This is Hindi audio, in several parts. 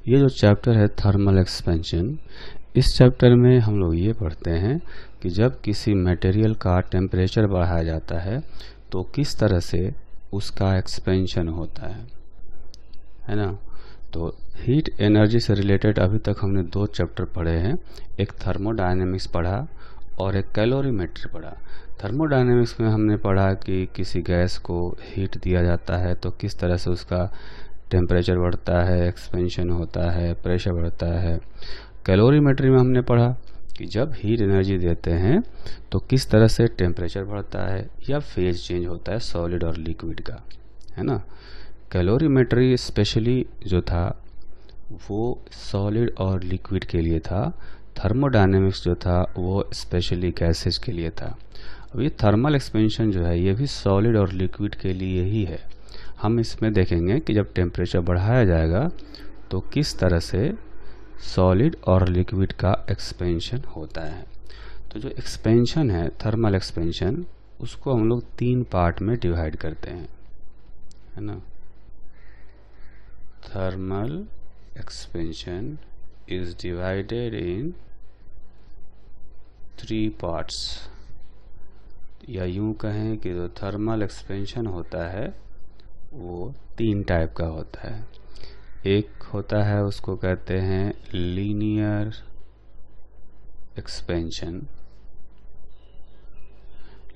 ये जो चैप्टर है थर्मल एक्सपेंशन, इस चैप्टर में हम लोग ये पढ़ते हैं कि जब किसी मटेरियल का टेम्परेचर बढ़ाया जाता है तो किस तरह से उसका एक्सपेंशन होता है ना। तो हीट एनर्जी से रिलेटेड अभी तक हमने दो चैप्टर पढ़े हैं, एक थर्मोडायनेमिक्स पढ़ा और एक कैलोरीमेट्री पढ़ा। थर्मोडायनेमिक्स में हमने पढ़ा कि किसी गैस को हीट दिया जाता है तो किस तरह से उसका टेम्परेचर बढ़ता है, एक्सपेंशन होता है, प्रेशर बढ़ता है। कैलोरीमेट्री में हमने पढ़ा कि जब हीट एनर्जी देते हैं तो किस तरह से टेम्परेचर बढ़ता है या फेज चेंज होता है सॉलिड और लिक्विड का, है ना। कैलोरीमेट्री स्पेशली जो था वो सॉलिड और लिक्विड के लिए था, थर्मोडायनेमिक्स जो था वो स्पेशली गैसेज के लिए था। अब ये थर्मल एक्सपेंशन जो है ये भी सॉलिड और लिक्विड के लिए ही है। हम इसमें देखेंगे कि जब टेम्परेचर बढ़ाया जाएगा तो किस तरह से सॉलिड और लिक्विड का एक्सपेंशन होता है। तो जो एक्सपेंशन है थर्मल एक्सपेंशन, उसको हम लोग तीन पार्ट में डिवाइड करते हैं, है ना। Thermal expansion is divided in three parts, या यूं कहें कि जो थर्मल एक्सपेंशन होता है वो तीन टाइप का होता है। एक होता है उसको कहते हैं लीनियर एक्सपेंशन।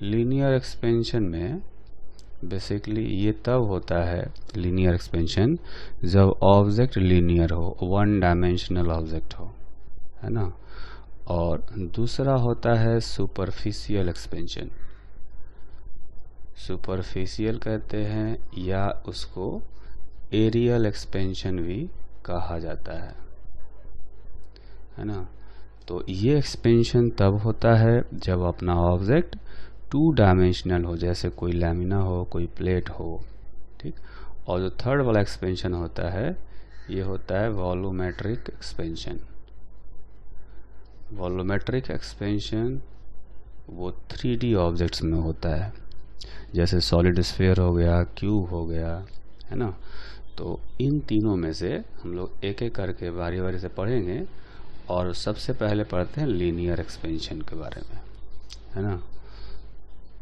लीनियर एक्सपेंशन में बेसिकली ये तब होता है लीनियर एक्सपेंशन जब ऑब्जेक्ट लीनियर हो, वन डायमेंशनल ऑब्जेक्ट हो, है ना। और दूसरा होता है सुपरफिशियल एक्सपेंशन। सुपरफिशियल कहते हैं या उसको एरियल एक्सपेंशन भी कहा जाता है ना। तो ये एक्सपेंशन तब होता है जब अपना ऑब्जेक्ट टू डायमेंशनल हो, जैसे कोई लैमिना हो, कोई प्लेट हो, ठीक। और जो थर्ड वाला एक्सपेंशन होता है ये होता है वॉल्यूमेट्रिक एक्सपेंशन। वॉल्यूमेट्रिक एक्सपेंशन वो 3D ऑब्जेक्ट्स में होता है, जैसे सॉलिड स्फीयर हो गया, क्यूब हो गया, है ना। तो इन तीनों में से हम लोग एक एक करके बारी बारी से पढ़ेंगे और सबसे पहले पढ़ते हैं लीनियर एक्सपेंशन के बारे में, है ना।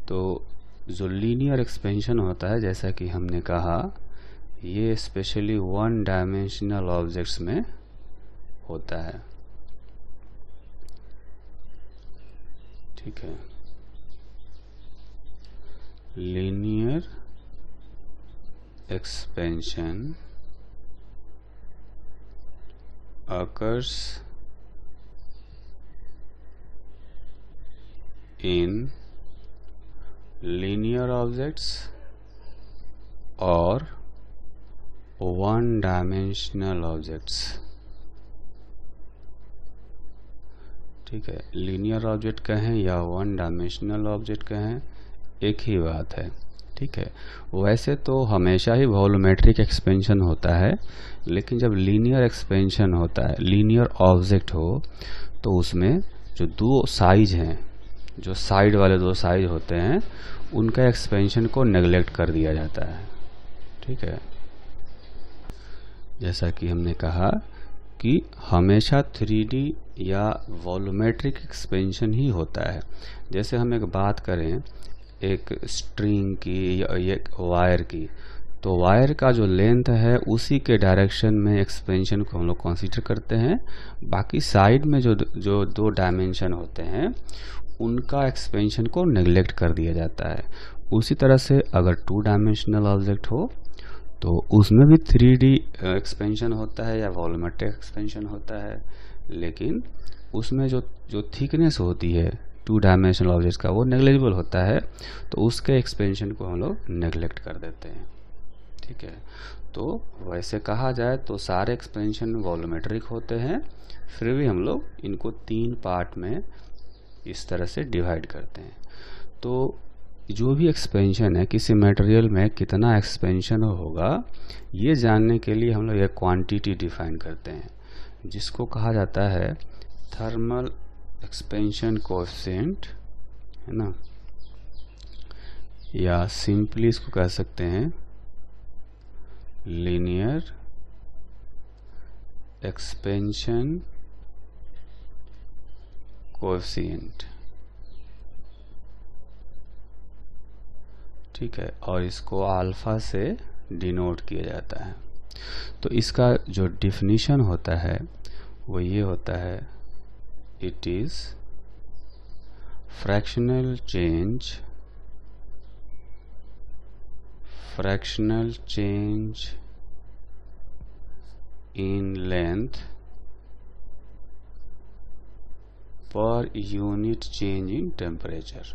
तो जो लीनियर एक्सपेंशन होता है, जैसा कि हमने कहा, ये स्पेशली वन डायमेंशनल ऑब्जेक्ट्स में होता है, ठीक है। Linear expansion occurs in linear objects or one dimensional objects, ठीक है। लीनियर ऑब्जेक्ट कहें या वन डायमेंशनल ऑब्जेक्ट कहें, एक ही बात है, ठीक है। वैसे तो हमेशा ही वॉल्यूमेट्रिक एक्सपेंशन होता है, लेकिन जब लीनियर एक्सपेंशन होता है, लीनियर ऑब्जेक्ट हो, तो उसमें जो दो साइज हैं, जो साइड वाले दो साइज होते हैं, उनका एक्सपेंशन को नेग्लेक्ट कर दिया जाता है, ठीक है। जैसा कि हमने कहा कि हमेशा 3D या वॉल्यूमेट्रिक एक्सपेंशन ही होता है। जैसे हम एक बात करें एक स्ट्रिंग की या एक वायर की, तो वायर का जो लेंथ है उसी के डायरेक्शन में एक्सपेंशन को हम लोग कंसीडर करते हैं। बाकी साइड में जो दो डायमेंशन होते हैं उनका एक्सपेंशन को नेग्लेक्ट कर दिया जाता है। उसी तरह से अगर टू डायमेंशनल ऑब्जेक्ट हो तो उसमें भी 3D एक्सपेंशन होता है या वॉल्यूमेट्रिक एक्सपेंशन होता है, लेकिन उसमें जो थिकनेस होती है टू डायमेंशनल ऑब्जेक्ट्स का वो नेग्लेजिबल होता है, तो उसके एक्सपेंशन को हम लोग नेग्लेक्ट कर देते हैं, ठीक है। तो वैसे कहा जाए तो सारे एक्सपेंशन वॉल्यूमेट्रिक होते हैं, फिर भी हम लोग इनको तीन पार्ट में इस तरह से डिवाइड करते हैं। तो जो भी एक्सपेंशन है, किसी मटेरियल में कितना एक्सपेंशन होगा, ये जानने के लिए हम लोग एक क्वांटिटी डिफाइन करते हैं, जिसको कहा जाता है थर्मल एक्सपेंशन कोएफिशिएंट, है ना, या सिंपली इसको कह सकते हैं लीनियर एक्सपेंशन कोएफिशिएंट, ठीक है, और इसको अल्फा से डिनोट किया जाता है। तो इसका जो डिफिनीशन होता है वो ये होता है, it is fractional change in length per unit change in temperature,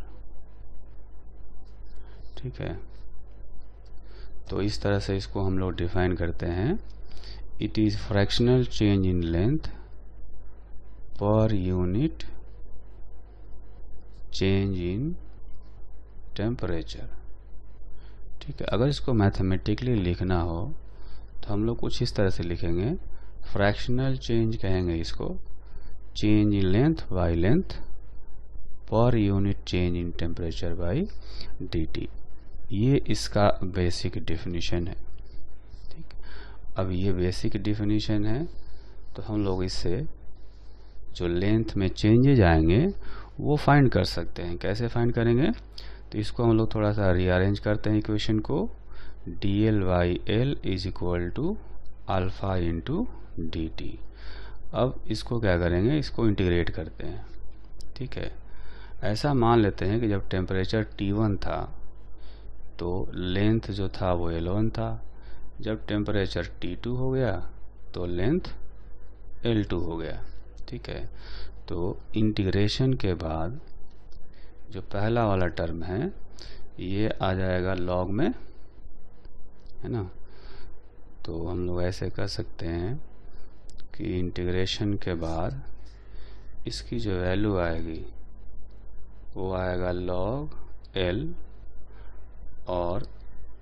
ठीक है। तो इस तरह से इसको हम लोग डिफाइन करते हैं, it is fractional change in length per unit change in temperature, ठीक है। अगर इसको मैथमेटिकली लिखना हो तो हम लोग कुछ इस तरह से लिखेंगे, फ्रैक्शनल चेंज कहेंगे इसको, change in length by length per unit change in temperature by dt। ये इसका बेसिक डिफिनीशन है, ठीक। अब ये बेसिक डिफिनीशन है तो हम लोग इससे जो लेंथ में चेंजेज आएंगे वो फाइंड कर सकते हैं। कैसे फाइंड करेंगे? तो इसको हम लोग थोड़ा सा रीअरेंज करते हैं इक्वेशन को, dl/l is equal to alpha into dt। अब इसको क्या करेंगे, इसको इंटीग्रेट करते हैं, ठीक है। ऐसा मान लेते हैं कि जब टेम्परेचर T1 था तो लेंथ जो था वो L1 था, जब टेम्परेचर T2 हो गया तो लेंथ L2 हो गया, ठीक है। तो इंटीग्रेशन के बाद जो पहला वाला टर्म है ये आ जाएगा लॉग में, है ना। तो हम लोग ऐसे कर सकते हैं कि इंटीग्रेशन के बाद इसकी जो वैल्यू आएगी वो आएगा log L, और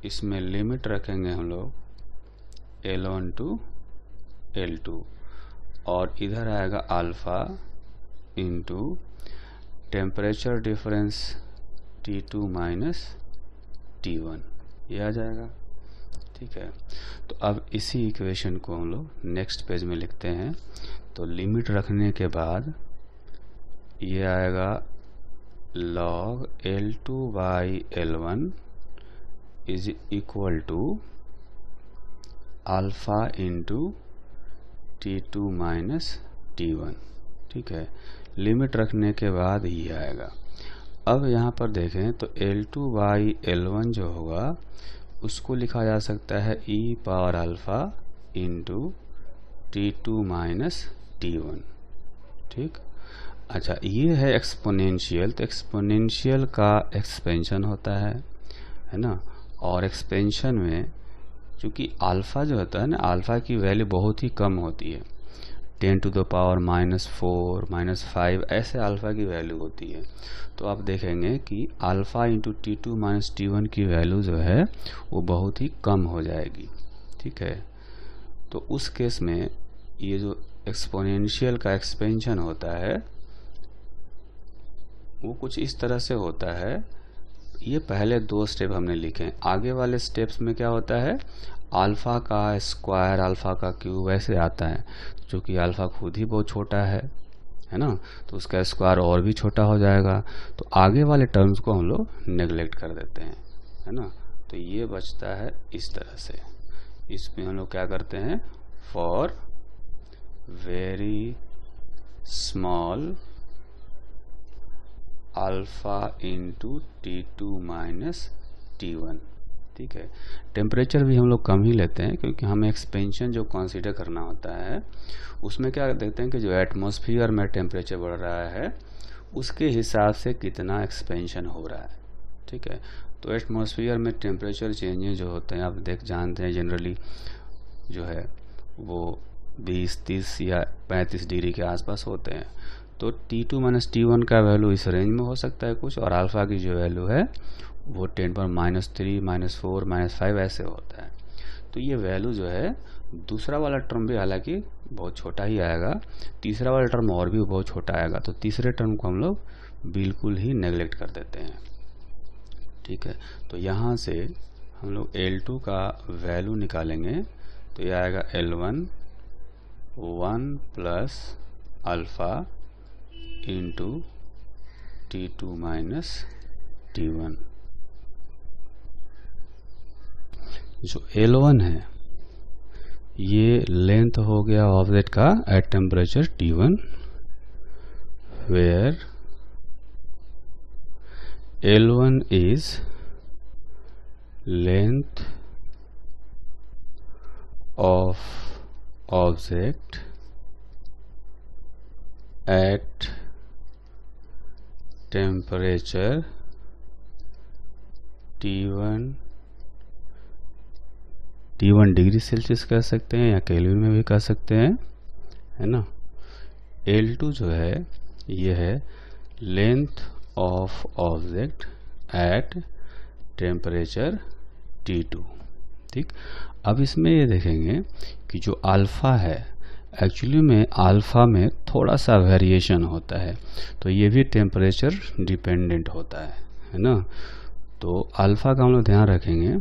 इसमें लिमिट रखेंगे हम लोग L1 टू L2, और इधर आएगा alpha into temperature difference T2 minus T1, ये आ जाएगा, ठीक है। तो अब इसी इक्वेशन को हम लोग नेक्स्ट पेज में लिखते हैं। तो लिमिट रखने के बाद ये आएगा log L2 by L1 is equal to alpha into T2 minus T1, ठीक है। लिमिट रखने के बाद ही आएगा। अब यहाँ पर देखें तो L2 बाई L1 जो होगा उसको लिखा जा सकता है e power alpha into T2 minus T1, ठीक। अच्छा, ये है एक्सपोनेंशियल। तो एक्सपोनेंशियल का एक्सपेंशन होता है ना। और एक्सपेंशन में चूँकि अल्फ़ा जो होता है ना, अल्फ़ा की वैल्यू बहुत ही कम होती है, 10 टू द पावर -4 -5 ऐसे अल्फ़ा की वैल्यू होती है। तो आप देखेंगे कि alpha into T2 minus T1 की वैल्यू जो है वो बहुत ही कम हो जाएगी, ठीक है। तो उस केस में ये जो एक्सपोनेंशियल का एक्सपेंशन होता है वो कुछ इस तरह से होता है। ये पहले दो स्टेप हमने लिखे हैं, आगे वाले स्टेप्स में क्या होता है, अल्फ़ा का स्क्वायर अल्फ़ा का क्यूब ऐसे आता है। क्योंकि अल्फ़ा खुद ही बहुत छोटा है ना, तो उसका स्क्वायर और भी छोटा हो जाएगा। तो आगे वाले टर्म्स को हम लोग नेगलेक्ट कर देते हैं, है ना। तो ये बचता है इस तरह से। इसमें हम लोग क्या करते हैं, for very small alpha into T2 minus T1, ठीक है। टेम्परेचर भी हम लोग कम ही लेते हैं क्योंकि हमें एक्सपेंशन जो कंसीडर करना होता है उसमें क्या देखते हैं कि जो एटमॉस्फेयर में टेम्परेचर बढ़ रहा है उसके हिसाब से कितना एक्सपेंशन हो रहा है, ठीक है। तो एटमॉस्फेयर में टेम्परेचर चेंजेस जो होते हैं आप जानते हैं जनरली जो है वो 20, 30 या 35 डिग्री के आसपास होते हैं। तो T2 माइनस T1 का वैल्यू इस रेंज में हो सकता है कुछ, और अल्फ़ा की जो वैल्यू है वो 10 पर -3 -4 -5 ऐसे होता है। तो ये वैल्यू जो है, दूसरा वाला टर्म भी हालांकि बहुत छोटा ही आएगा, तीसरा वाला टर्म और भी बहुत छोटा आएगा। तो तीसरे टर्म को हम लोग बिल्कुल ही नेगलेक्ट कर देते हैं, ठीक है। तो यहाँ से हम लोग L2 का वैल्यू निकालेंगे तो ये आएगा L1 1 plus alpha into T2 minus T1। जो L1 है ये लेंथ हो गया ऑब्जेक्ट का at temperature T1, where L1 is length of object at temperature T1 degree Celsius कह सकते हैं या केल्विन में भी कह सकते हैं, है ना। L2 जो है ये है length of object at temperature T2, ठीक। अब इसमें ये देखेंगे कि जो अल्फ़ा है एक्चुअली में अल्फ़ा में थोड़ा सा वेरिएशन होता है, तो ये भी टेम्परेचर डिपेंडेंट होता है ना। तो अल्फ़ा का हम लोग ध्यान रखेंगे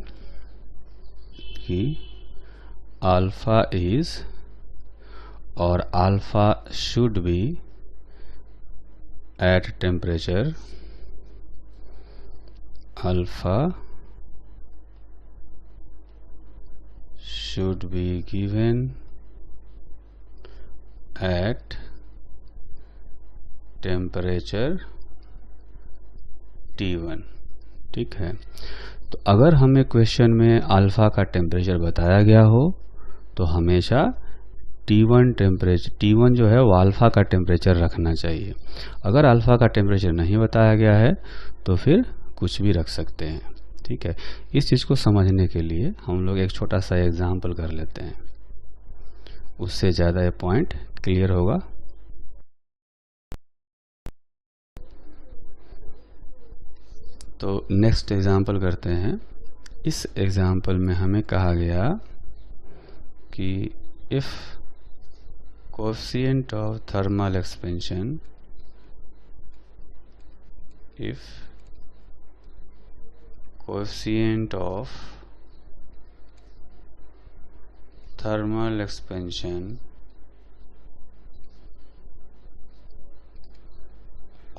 कि अल्फ़ा इज़ और alpha should be at temperature alpha should be given at temperature T1, ठीक है। तो अगर हमें क्वेश्चन में अल्फ़ा का टेम्परेचर बताया गया हो तो हमेशा T1 टेम्परेचर, T1 जो है वो अल्फ़ा का टेम्परेचर रखना चाहिए। अगर अल्फ़ा का टेम्परेचर नहीं बताया गया है तो फिर कुछ भी रख सकते हैं, ठीक है। इस चीज़ को समझने के लिए हम लोग एक छोटा सा एग्जाम्पल कर लेते हैं, उससे ज़्यादा ये पॉइंट क्लियर होगा। तो नेक्स्ट एग्जाम्पल करते हैं। इस एग्जाम्पल में हमें कहा गया कि if coefficient of thermal expansion, if coefficient of thermal expansion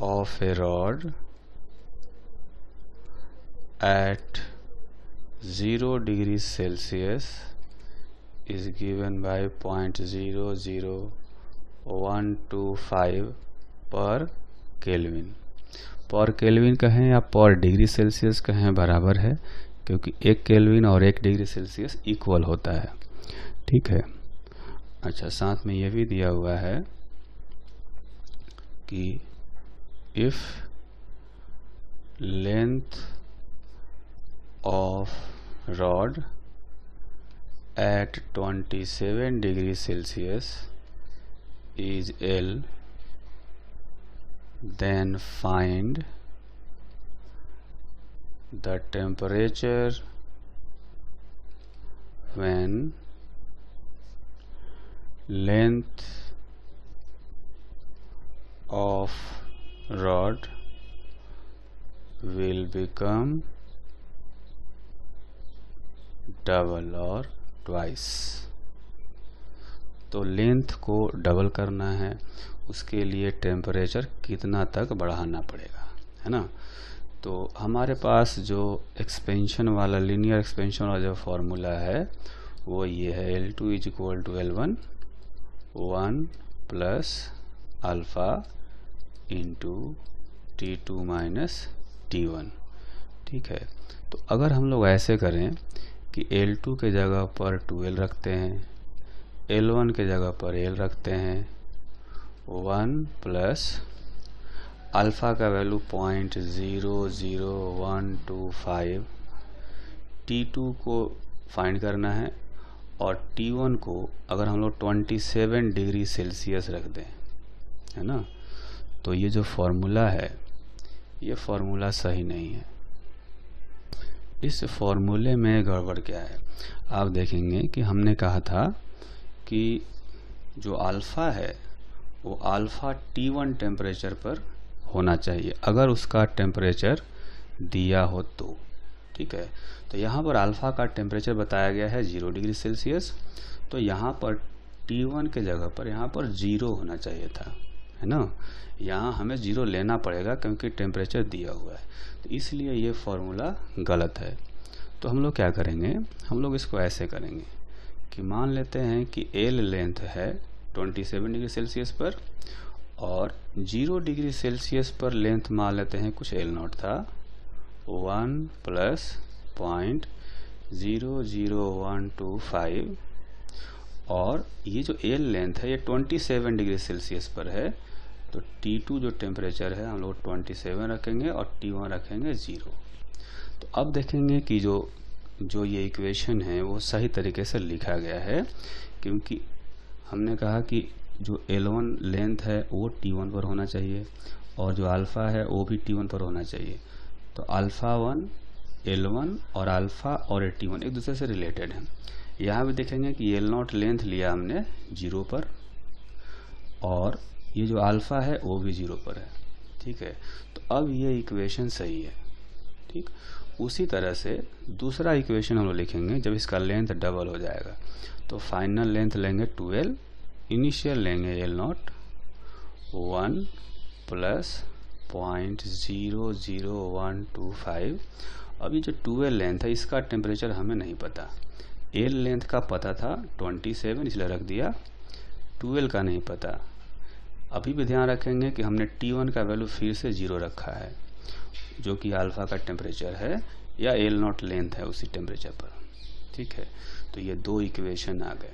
of a rod at 0 degrees Celsius is given by 0.00125 पर केल्विन। पर केल्विन कहें या पर डिग्री सेल्सियस कहें बराबर है, क्योंकि 1 केल्विन और 1 डिग्री सेल्सियस इक्वल होता है, ठीक है। अच्छा, साथ में ये भी दिया हुआ है कि if length of rod at 27 degrees Celsius is L, then find the temperature when length of rod will become double or twice. तो लेंथ को डबल करना है, उसके लिए टेम्परेचर कितना तक बढ़ाना पड़ेगा, है ना। तो हमारे पास जो एक्सपेंशन वाला लीनियर एक्सपेंशन वाला जो फॉर्मूला है वो ये है L2 is equal to L1 1 plus alpha into T2 minus T1, ठीक है। तो अगर हम लोग ऐसे करें कि L2 के जगह पर 2L रखते हैं, L1 के जगह पर L रखते हैं, 1 प्लस अल्फ़ा का वैल्यू 0.00125, T2 को फाइंड करना है और T1 को अगर हम लोग 27 डिग्री सेल्सियस रख दें, है ना, तो ये जो फॉर्मूला है ये फॉर्मूला सही नहीं है। इस फॉर्मूले में गड़बड़ क्या है, आप देखेंगे कि हमने कहा था कि जो अल्फ़ा है वो अल्फ़ा T1 टेम्परेचर पर होना चाहिए अगर उसका टेम्परेचर दिया हो तो, ठीक है। तो यहाँ पर अल्फ़ा का टेम्परेचर बताया गया है 0 डिग्री सेल्सियस, तो यहाँ पर T1 के जगह पर यहाँ पर 0 होना चाहिए था, है ना। यहाँ हमें 0 लेना पड़ेगा क्योंकि टेम्परेचर दिया हुआ है, तो इसलिए ये फॉर्मूला गलत है। तो हम लोग क्या करेंगे, हम लोग इसको ऐसे करेंगे कि मान लेते हैं कि एल लेंथ है 27 डिग्री सेल्सियस पर, और 0 डिग्री सेल्सियस पर लेंथ मान लेते हैं कुछ एल नॉट था, 1 प्लस 0.00125, और ये जो एल लेंथ है ये 27 डिग्री सेल्सियस पर है, तो T2 जो टेम्परेचर है हम लोग 27 रखेंगे और T1 रखेंगे 0। तो अब देखेंगे कि जो ये इक्वेशन है वो सही तरीके से लिखा गया है, क्योंकि हमने कहा कि जो L1 लेंथ है वो T1 पर होना चाहिए और जो अल्फ़ा है वो भी T1 पर होना चाहिए। तो अल्फ़ा 1 L1 और अल्फ़ा और T1 एक दूसरे से रिलेटेड हैं। यहाँ भी देखेंगे कि L0 लेंथ लिया हमने 0 पर, और ये जो अल्फ़ा है वो भी 0 पर है, ठीक है। तो अब ये इक्वेशन सही है, ठीक। उसी तरह से दूसरा इक्वेशन हम लोग लिखेंगे जब इसका लेंथ डबल हो जाएगा। तो फाइनल लेंथ लेंगे 12, इनिशियल लेंगे L0 1 प्लस 0.00125। अब ये जो 12 लेंथ है इसका टेम्परेचर हमें नहीं पता, एल लेंथ का पता था 27 इसलिए रख दिया, 12 का नहीं पता। अभी भी ध्यान रखेंगे कि हमने T1 का वैल्यू फिर से 0 रखा है, जो कि अल्फ़ा का टेम्परेचर है या L0 लेंथ है उसी टेम्परेचर पर, ठीक है। तो ये दो इक्वेशन आ गए।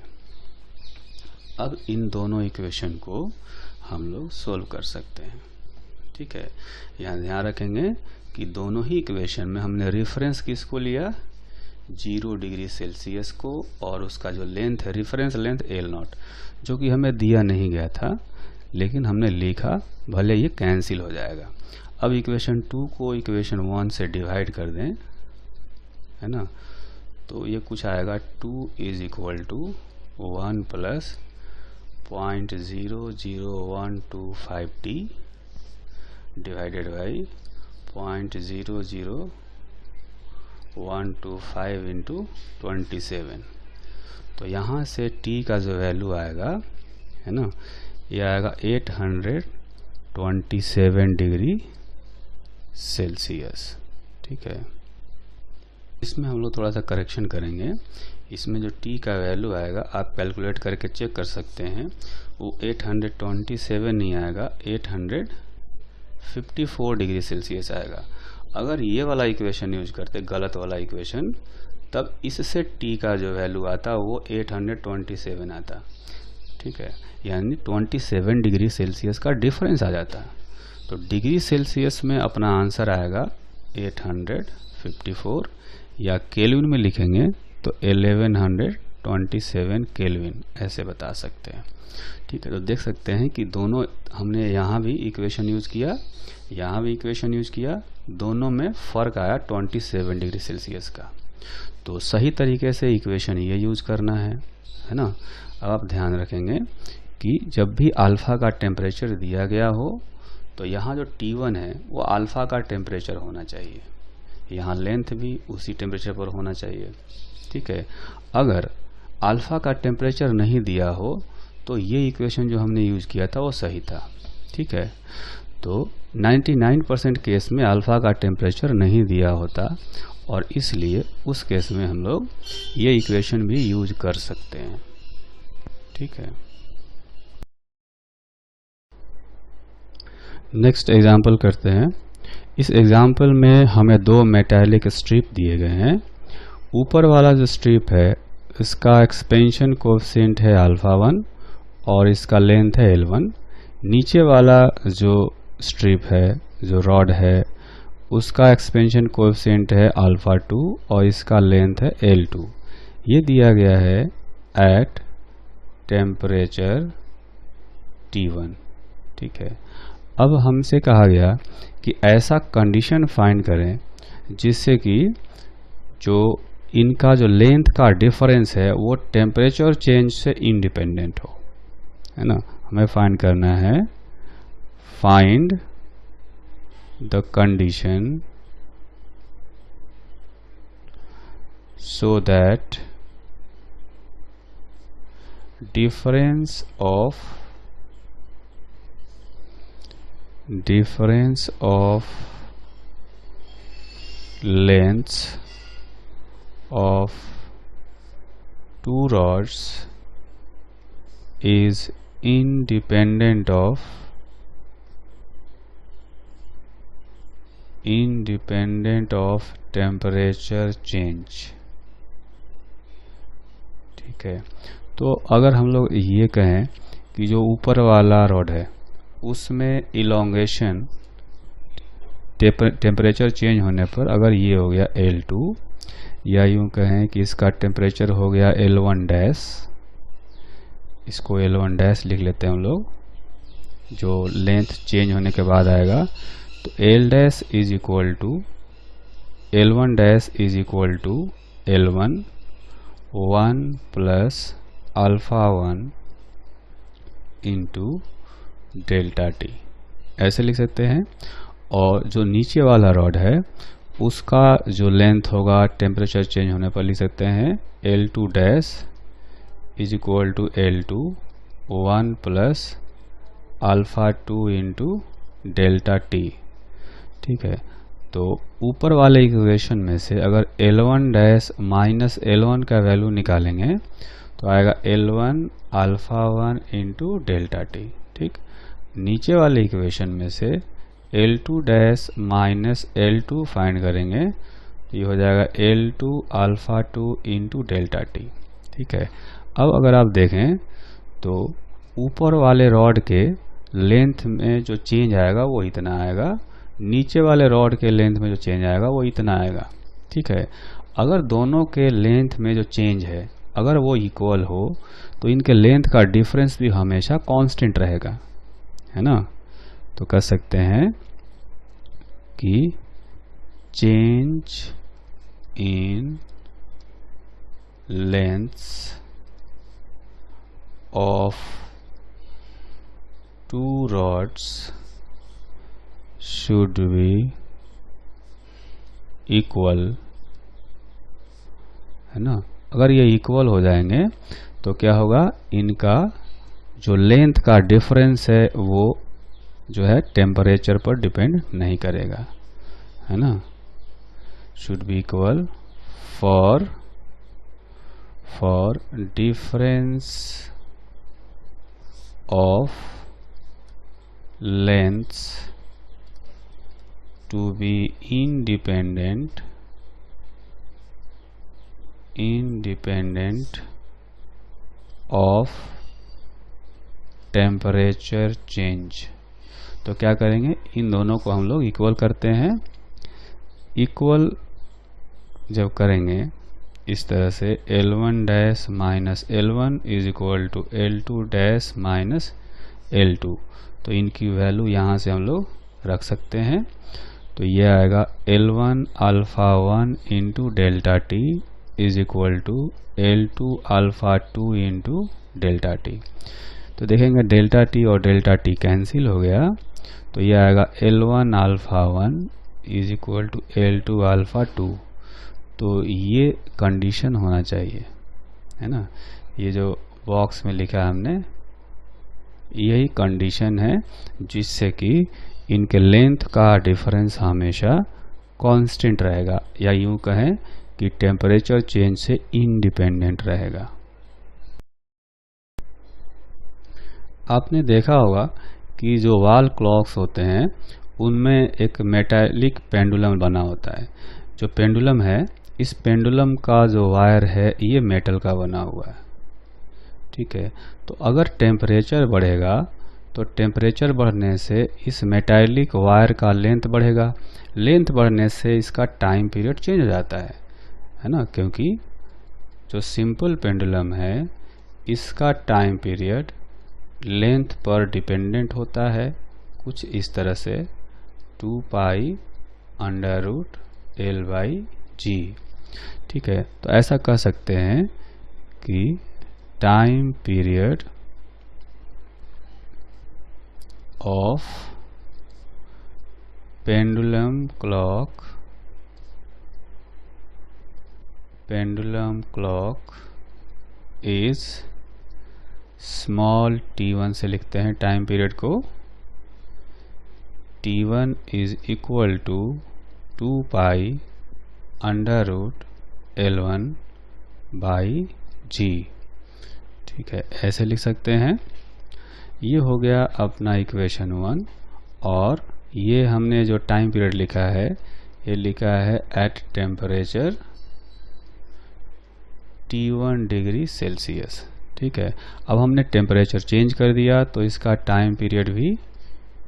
अब इन दोनों इक्वेशन को हम लोग सोल्व कर सकते हैं, ठीक है। यहाँ ध्यान रखेंगे कि दोनों ही इक्वेशन में हमने रेफरेंस किसको लिया, 0 डिग्री सेल्सियस को, और उसका जो लेंथ है रेफरेंस लेंथ L0, जो कि हमें दिया नहीं गया था लेकिन हमने लिखा, भले ये कैंसिल हो जाएगा। अब इक्वेशन 2 को इक्वेशन 1 से डिवाइड कर दें, है ना, तो ये कुछ आएगा 2 is equal to 1 plus 0.00125T divided by 0.00125 into 27। तो यहाँ से T का जो वैल्यू आएगा, है ना, ये आएगा 827 डिग्री सेल्सियस, ठीक है। इसमें हम लोग थोड़ा सा करेक्शन करेंगे। इसमें जो T का वैल्यू आएगा आप कैलकुलेट करके चेक कर सकते हैं, वो 827 नहीं आएगा, 854 डिग्री सेल्सियस आएगा। अगर ये वाला इक्वेशन यूज करते, गलत वाला इक्वेशन, तब इससे T का जो वैल्यू आता वो 827 आता, ठीक है। यानी 27 डिग्री सेल्सियस का डिफरेंस आ जाता। तो डिग्री सेल्सियस में अपना आंसर आएगा 854, या केल्विन में लिखेंगे तो 1127 केल्विन, ऐसे बता सकते हैं, ठीक है। तो देख सकते हैं कि दोनों हमने यहाँ भी इक्वेशन यूज़ किया, यहाँ भी इक्वेशन यूज़ किया, दोनों में फ़र्क आया 27 डिग्री सेल्सियस का। तो सही तरीके से इक्वेशन ये यूज़ करना है ना। अब आप ध्यान रखेंगे कि जब भी अल्फ़ा का टेम्परेचर दिया गया हो तो यहाँ जो T1 है वो अल्फ़ा का टेम्परेचर होना चाहिए, यहाँ लेंथ भी उसी टेम्परेचर पर होना चाहिए, ठीक है। अगर अल्फ़ा का टेम्परेचर नहीं दिया हो तो ये इक्वेशन जो हमने यूज़ किया था वो सही था, ठीक है। तो 99% केस में अल्फ़ा का टेम्परेचर नहीं दिया होता, और इसलिए उस केस में हम लोग ये इक्वेशन भी यूज कर सकते हैं, ठीक है। नेक्स्ट एग्जाम्पल करते हैं। इस एग्जाम्पल में हमें दो मेटालिक स्ट्रिप दिए गए हैं। ऊपर वाला जो स्ट्रिप है इसका एक्सपेंशन कोएफिशिएंट है अल्फ़ा 1 और इसका लेंथ है L1। नीचे वाला जो स्ट्रिप है, जो रॉड है, उसका एक्सपेंशन कोएफिशिएंट है अल्फ़ा 2 और इसका लेंथ है L2। ये दिया गया है एट टेम्परेचर T1, ठीक है। अब हमसे कहा गया कि ऐसा कंडीशन फाइंड करें जिससे कि जो इनका जो लेंथ का डिफरेंस है वो टेम्परेचर चेंज से इंडिपेंडेंट हो, है ना। हमें फाइंड करना है, find the condition so that difference of lengths of two rods is independent of temperature change। ठीक है, तो अगर हम लोग ये कहें कि जो ऊपर वाला रॉड है उसमें इलोंगेशन टेम्परेचर चेंज होने पर अगर ये हो गया L2, या यूं कहें कि इसका टेम्परेचर हो गया L1 डैश, इसको L1 डैश लिख लेते हैं हम लोग, जो लेंथ चेंज होने के बाद आएगा। तो L dash is equal to L1 dash is equal to L1 1 plus alpha 1 into delta T, ऐसे लिख सकते हैं। और जो नीचे वाला रॉड है उसका जो लेंथ होगा टेम्परेचर चेंज होने पर लिख सकते हैं L2 dash is equal to L2 1 plus alpha 2 into delta T. ठीक है, तो ऊपर वाले इक्वेशन में से अगर L1 डैश माइनस L1 का वैल्यू निकालेंगे तो आएगा L1 alpha 1 into delta T. ठीक, नीचे वाले इक्वेशन में से L2 dash minus L2 find करेंगे तो ये हो जाएगा L2 alpha 2 into delta T. ठीक है, अब अगर आप देखें तो ऊपर वाले रॉड के लेंथ में जो चेंज आएगा वो इतना आएगा, नीचे वाले रॉड के लेंथ में जो चेंज आएगा वो इतना आएगा। ठीक है, अगर दोनों के लेंथ में जो चेंज है अगर वो इक्वल हो तो इनके लेंथ का डिफरेंस भी हमेशा कांस्टेंट रहेगा, है ना। तो कह सकते हैं कि change in lengths of two rods should be equal, है ना। अगर ये इक्वल हो जाएंगे तो क्या होगा, इनका जो लेंथ का डिफरेंस है वो जो है टेम्परेचर पर डिपेंड नहीं करेगा, है ना। Should be equal for difference of lengths to be independent of temperature change. तो क्या करेंगे, इन दोनों को हम लोग इक्वल करते हैं। इक्वल जब करेंगे इस तरह से L1 dash minus L1 is equal to L2 dash minus L2, तो इनकी वैल्यू यहाँ से हम लोग रख सकते हैं। तो ये आएगा L1 alpha 1 into delta t is equal to L2 alpha 2 into delta t. तो देखेंगे डेल्टा टी और डेल्टा टी कैंसिल हो गया, तो ये आएगा L1 alpha 1 is equal to L2 alpha 2। तो ये कंडीशन होना चाहिए, है ना। ये जो बॉक्स में लिखा है हमने यही कंडीशन है जिससे कि इनके लेंथ का डिफरेंस हमेशा कांस्टेंट रहेगा, या यूं कहें कि टेम्परेचर चेंज से इंडिपेंडेंट रहेगा। आपने देखा होगा कि जो वॉल क्लॉक्स होते हैं उनमें एक मेटालिक पेंडुलम बना होता है। जो पेंडुलम है, इस पेंडुलम का जो वायर है ये मेटल का बना हुआ है। ठीक है, तो अगर टेम्परेचर बढ़ेगा तो टेम्परेचर बढ़ने से इस मेटालिक वायर का लेंथ बढ़ेगा, लेंथ बढ़ने से इसका टाइम पीरियड चेंज हो जाता है ना। क्योंकि जो सिंपल पेंडुलम है इसका टाइम पीरियड लेंथ पर डिपेंडेंट होता है, कुछ इस तरह से 2 pi under root L by G। ठीक है, तो ऐसा कह सकते हैं कि time period of pendulum clock is small t1 से लिखते हैं टाइम पीरियड को, t1 is equal to 2 pi under root L1 by G. ठीक है, ऐसे लिख सकते हैं। ये हो गया अपना इक्वेशन 1। और ये हमने जो टाइम पीरियड लिखा है, ये लिखा है eight temperature T1 degree Celsius. ठीक है, अब हमने टेम्परेचर चेंज कर दिया तो इसका टाइम पीरियड भी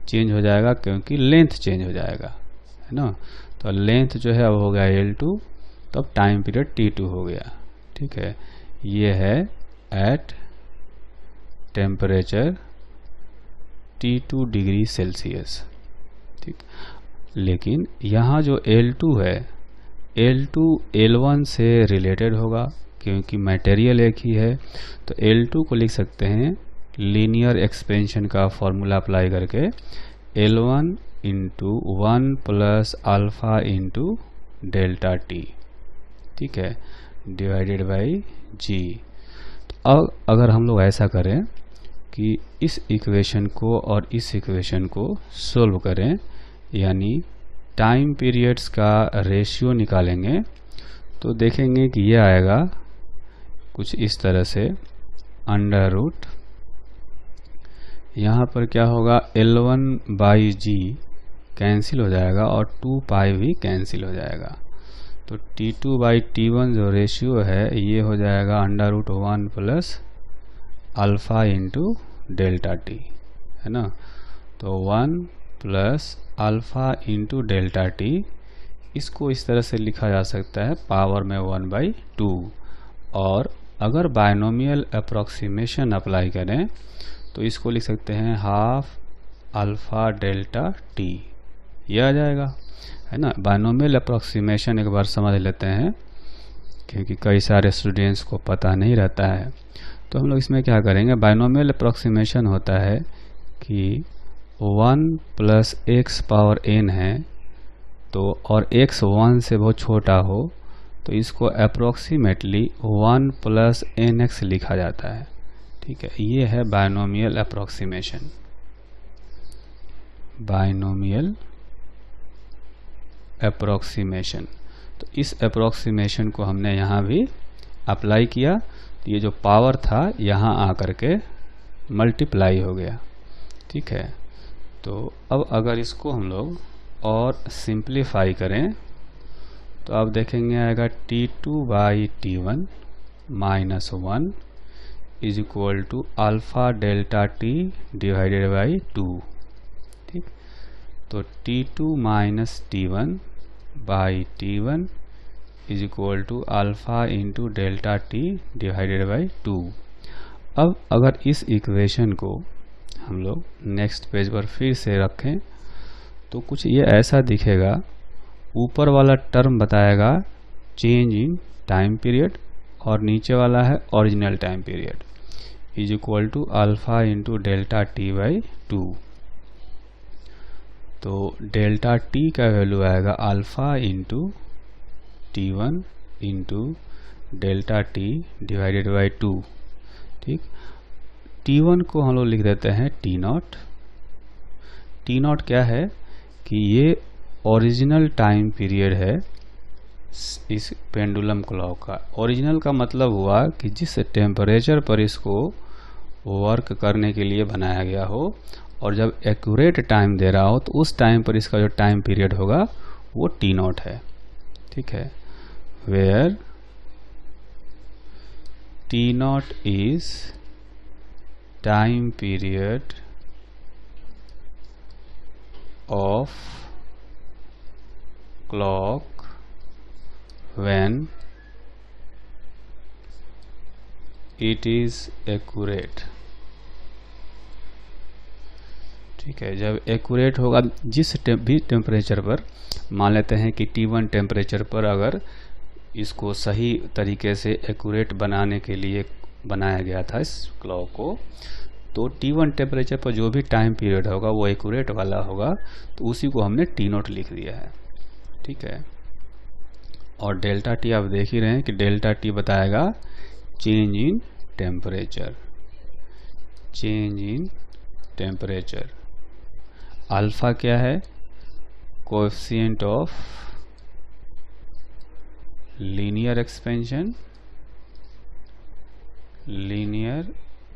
चेंज हो जाएगा, क्योंकि लेंथ चेंज हो जाएगा, है ना। तो लेंथ जो है अब हो गया L2, तब टाइम पीरियड T2 हो गया। ठीक है, ये है at temperature T2 degree Celsius. ठीक, लेकिन यहाँ जो L2 है, L2 L1 से रिलेटेड होगा, क्योंकि मटेरियल एक ही है। तो L2 को लिख सकते हैं लीनियर एक्सपेंशन का फॉर्मूला अप्लाई करके, L1 into 1 plus alpha into delta T. ठीक है, डिवाइडेड बाई जी। तो अब अगर हम लोग ऐसा करें कि इस इक्वेशन को और इस इक्वेशन को सोल्व करें, यानी टाइम पीरियड्स का रेशियो निकालेंगे, तो देखेंगे कि ये आएगा कुछ इस तरह से, अंडर रूट, यहाँ पर क्या होगा, L1 बाई जी कैंसिल हो जाएगा और 2 पाई भी कैंसिल हो जाएगा। तो T2 बाई T1 जो रेशियो है, ये हो जाएगा under root 1 plus alpha into delta t, है ना। तो 1 plus alpha into delta t, इसको इस तरह से लिखा जा सकता है पावर में 1/2। और अगर बायनोमियल अप्रोक्सीमेशन अप्लाई करें तो इसको लिख सकते हैं हाफ अल्फा डेल्टा टी, ये आ जाएगा, है ना। बायनोमियल अप्रोक्सीमेशन एक बार समझ लेते हैं, क्योंकि कई सारे स्टूडेंट्स को पता नहीं रहता है। तो हम लोग इसमें क्या करेंगे, बायनोमियल अप्रोक्सीमेशन होता है कि 1 प्लस एक्स पावर n है, तो और x 1 से बहुत छोटा हो तो इसको अप्रोक्सीमेटली 1 प्लस nx लिखा जाता है। ठीक है, ये है बायनोमियल अप्रोक्सीमेशन। बायनोमियल अप्रोक्सीमेशन, तो इस अप्रोक्सीमेशन को हमने यहाँ भी अप्लाई किया, तो ये जो पावर था यहाँ आकर के मल्टीप्लाई हो गया। ठीक है, तो अब अगर इसको हम लोग और सिंप्लीफाई करें तो अब देखेंगे आएगा T2 by T1 minus 1 is equal to alpha delta T divided by 2। ठीक, तो T2 minus T1 by T1 is equal to alpha into delta T divided by 2। अब अगर इस इक्वेशन को हम लोग नेक्स्ट पेज पर फिर से रखें तो कुछ ये ऐसा दिखेगा, ऊपर वाला टर्म बताएगा चेंज इन टाइम पीरियड और नीचे वाला है original time period, is equal to alpha into delta T by 2। तो डेल्टा टी का वैल्यू आएगा alpha into T1 into delta T divided by 2। ठीक, T1 को हम लोग लिख देते हैं T0। T0 क्या है कि ये ओरिजिनल टाइम पीरियड है इस पेंडुलम क्लॉक का। ओरिजिनल का मतलब हुआ कि जिस टेम्परेचर पर इसको वर्क करने के लिए बनाया गया हो और जब एक्यूरेट टाइम दे रहा हो तो उस टाइम पर इसका जो टाइम पीरियड होगा वो T0 है। ठीक है, where T0 is time period of clock when it is accurate। ठीक है, जब एक्यूरेट होगा जिस भी टेम्परेचर पर, मान लेते हैं कि T1 टेम्परेचर पर अगर इसको सही तरीके से एक्यूरेट बनाने के लिए बनाया गया था इस क्लॉक को, तो T1 टेम्परेचर पर जो भी टाइम पीरियड होगा वो एक्यूरेट वाला होगा, तो उसी को हमने T0 लिख दिया है। ठीक है, और डेल्टा टी आप देख ही रहे हैं कि डेल्टा टी बताएगा change in temperature. Change in temperature. Alpha क्या है? Coefficient of linear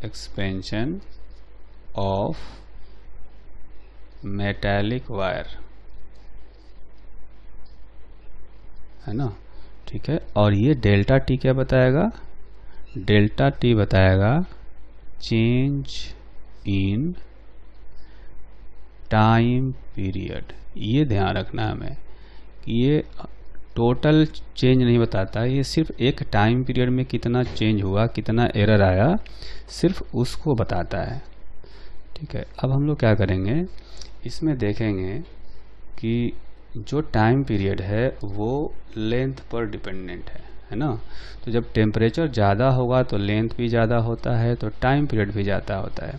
expansion of metallic wire, है ना। ठीक है, और ये डेल्टा टी क्या बताएगा? डेल्टा टी बताएगा चेंज इन टाइम पीरियड। ये ध्यान रखना हमें कि ये टोटल चेंज नहीं बताता, ये सिर्फ एक टाइम पीरियड में कितना चेंज हुआ, कितना एरर आया, सिर्फ उसको बताता है। ठीक है, अब हम लोग क्या करेंगे, इसमें देखेंगे कि जो टाइम पीरियड है वो लेंथ पर डिपेंडेंट है ना। तो जब टेम्परेचर ज़्यादा होगा तो लेंथ भी ज़्यादा होता है, तो टाइम पीरियड भी ज़्यादा होता है,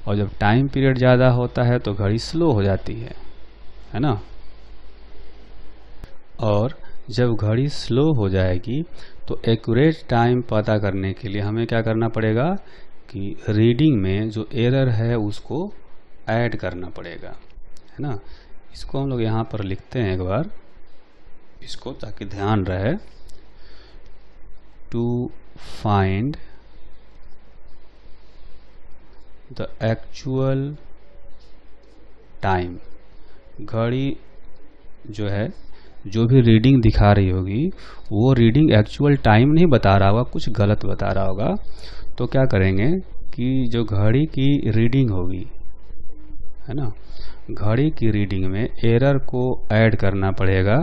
और जब टाइम पीरियड ज़्यादा होता है तो घड़ी स्लो हो जाती है ना। और जब घड़ी स्लो हो जाएगी तो एक्यूरेट टाइम पता करने के लिए हमें क्या करना पड़ेगा कि रीडिंग में जो एरर है उसको ऐड करना पड़ेगा, है ना। इसको हम लोग यहाँ पर लिखते हैं एक बार इसको, ताकि ध्यान रहे। To find the actual time, घड़ी जो है जो भी रीडिंग दिखा रही होगी वो रीडिंग एक्चुअल टाइम नहीं बता रहा होगा, कुछ गलत बता रहा होगा। तो क्या करेंगे कि जो घड़ी की रीडिंग होगी, है ना, घड़ी की रीडिंग में एरर को ऐड करना पड़ेगा